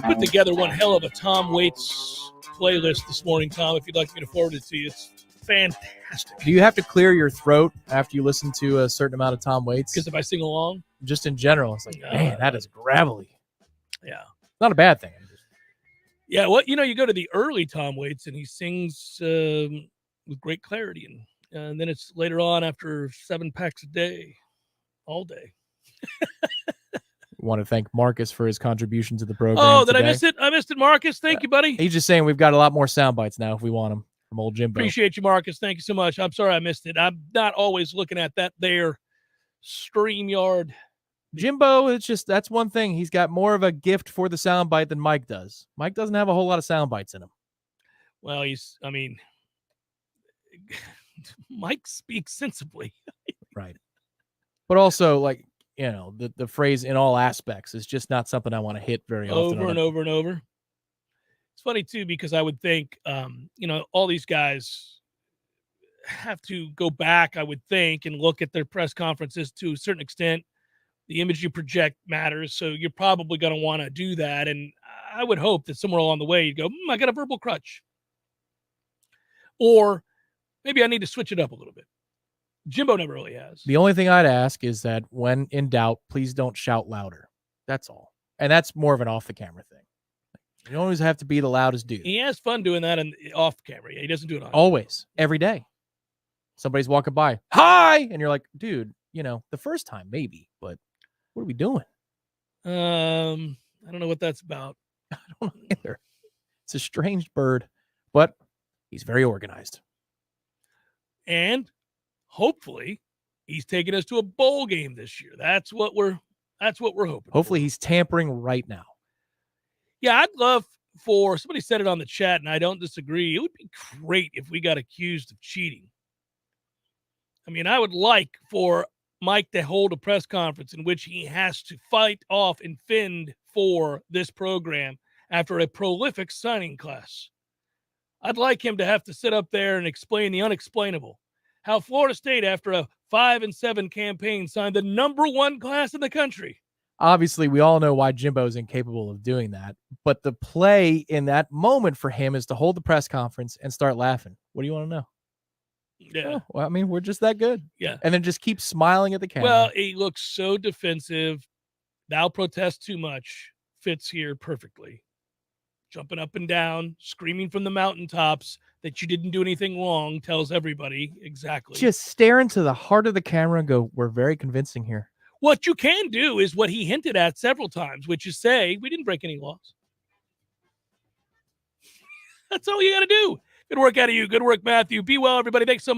Put together one hell of a Tom Waits playlist this morning, Tom, if you'd like me to forward it to you. It's fantastic. Do you have to clear your throat after you listen to a certain amount of Tom Waits? Because if I sing along? Just in general, it's like, man, that is gravelly. Yeah. Not a bad thing. Yeah, well, you go to the early Tom Waits, and he sings with great clarity, and then it's later on after 7 packs a day, all day. Want to thank Marcus for his contribution to the program. Oh, did today. I miss it? I missed it, Marcus. Thank you, buddy. He's just saying we've got a lot more sound bites now if we want them from old Jimbo. Appreciate you, Marcus. Thank you so much. I'm sorry I missed it. I'm not always looking at that there StreamYard. Jimbo, it's just that's one thing. He's got more of a gift for the sound bite than Mike does. Mike doesn't have a whole lot of sound bites in him. Well, Mike speaks sensibly. Right. But also, the phrase in all aspects is just not something I want to hit very often. Over and over and over. It's funny, too, because I would think, all these guys have to go back, I would think, and look at their press conferences to a certain extent. The image you project matters, so you're probably going to want to do that. And I would hope that somewhere along the way you go, I got a verbal crutch. Or maybe I need to switch it up a little bit. Jimbo never really has. The only thing I'd ask is that when in doubt, please don't shout louder. That's all. And that's more of an off-the-camera thing. You don't always have to be the loudest dude. He has fun doing that off camera. Yeah, he doesn't do it on. Always. Every day. Somebody's walking by. Hi! And you're like, dude, the first time maybe, but what are we doing? I don't know what that's about. I don't know either. It's a strange bird, but he's very organized. And hopefully he's taking us to a bowl game this year. That's what we're hoping. Hopefully he's tampering right now. Yeah, I'd love for somebody said it on the chat, and I don't disagree. It would be great if we got accused of cheating. I would like for Mike to hold a press conference in which he has to fight off and fend for this program after a prolific signing class. I'd like him to have to sit up there and explain the unexplainable. How Florida State, after a 5-7 campaign, signed the #1 class in the country. Obviously, we all know why Jimbo is incapable of doing that. But the play in that moment for him is to hold the press conference and start laughing. What do you want to know? Yeah. Oh, well, we're just that good. Yeah. And then just keep smiling at the camera. Well, he looks so defensive. Thou protest too much. Fits here perfectly. Jumping up and down, screaming from the mountaintops that you didn't do anything wrong, tells everybody exactly. Just stare into the heart of the camera and go, we're very convincing here. What you can do is what he hinted at several times, which is say, we didn't break any laws. That's all you got to do. Good work out of you. Good work, Matthew. Be well, everybody. Thanks so much.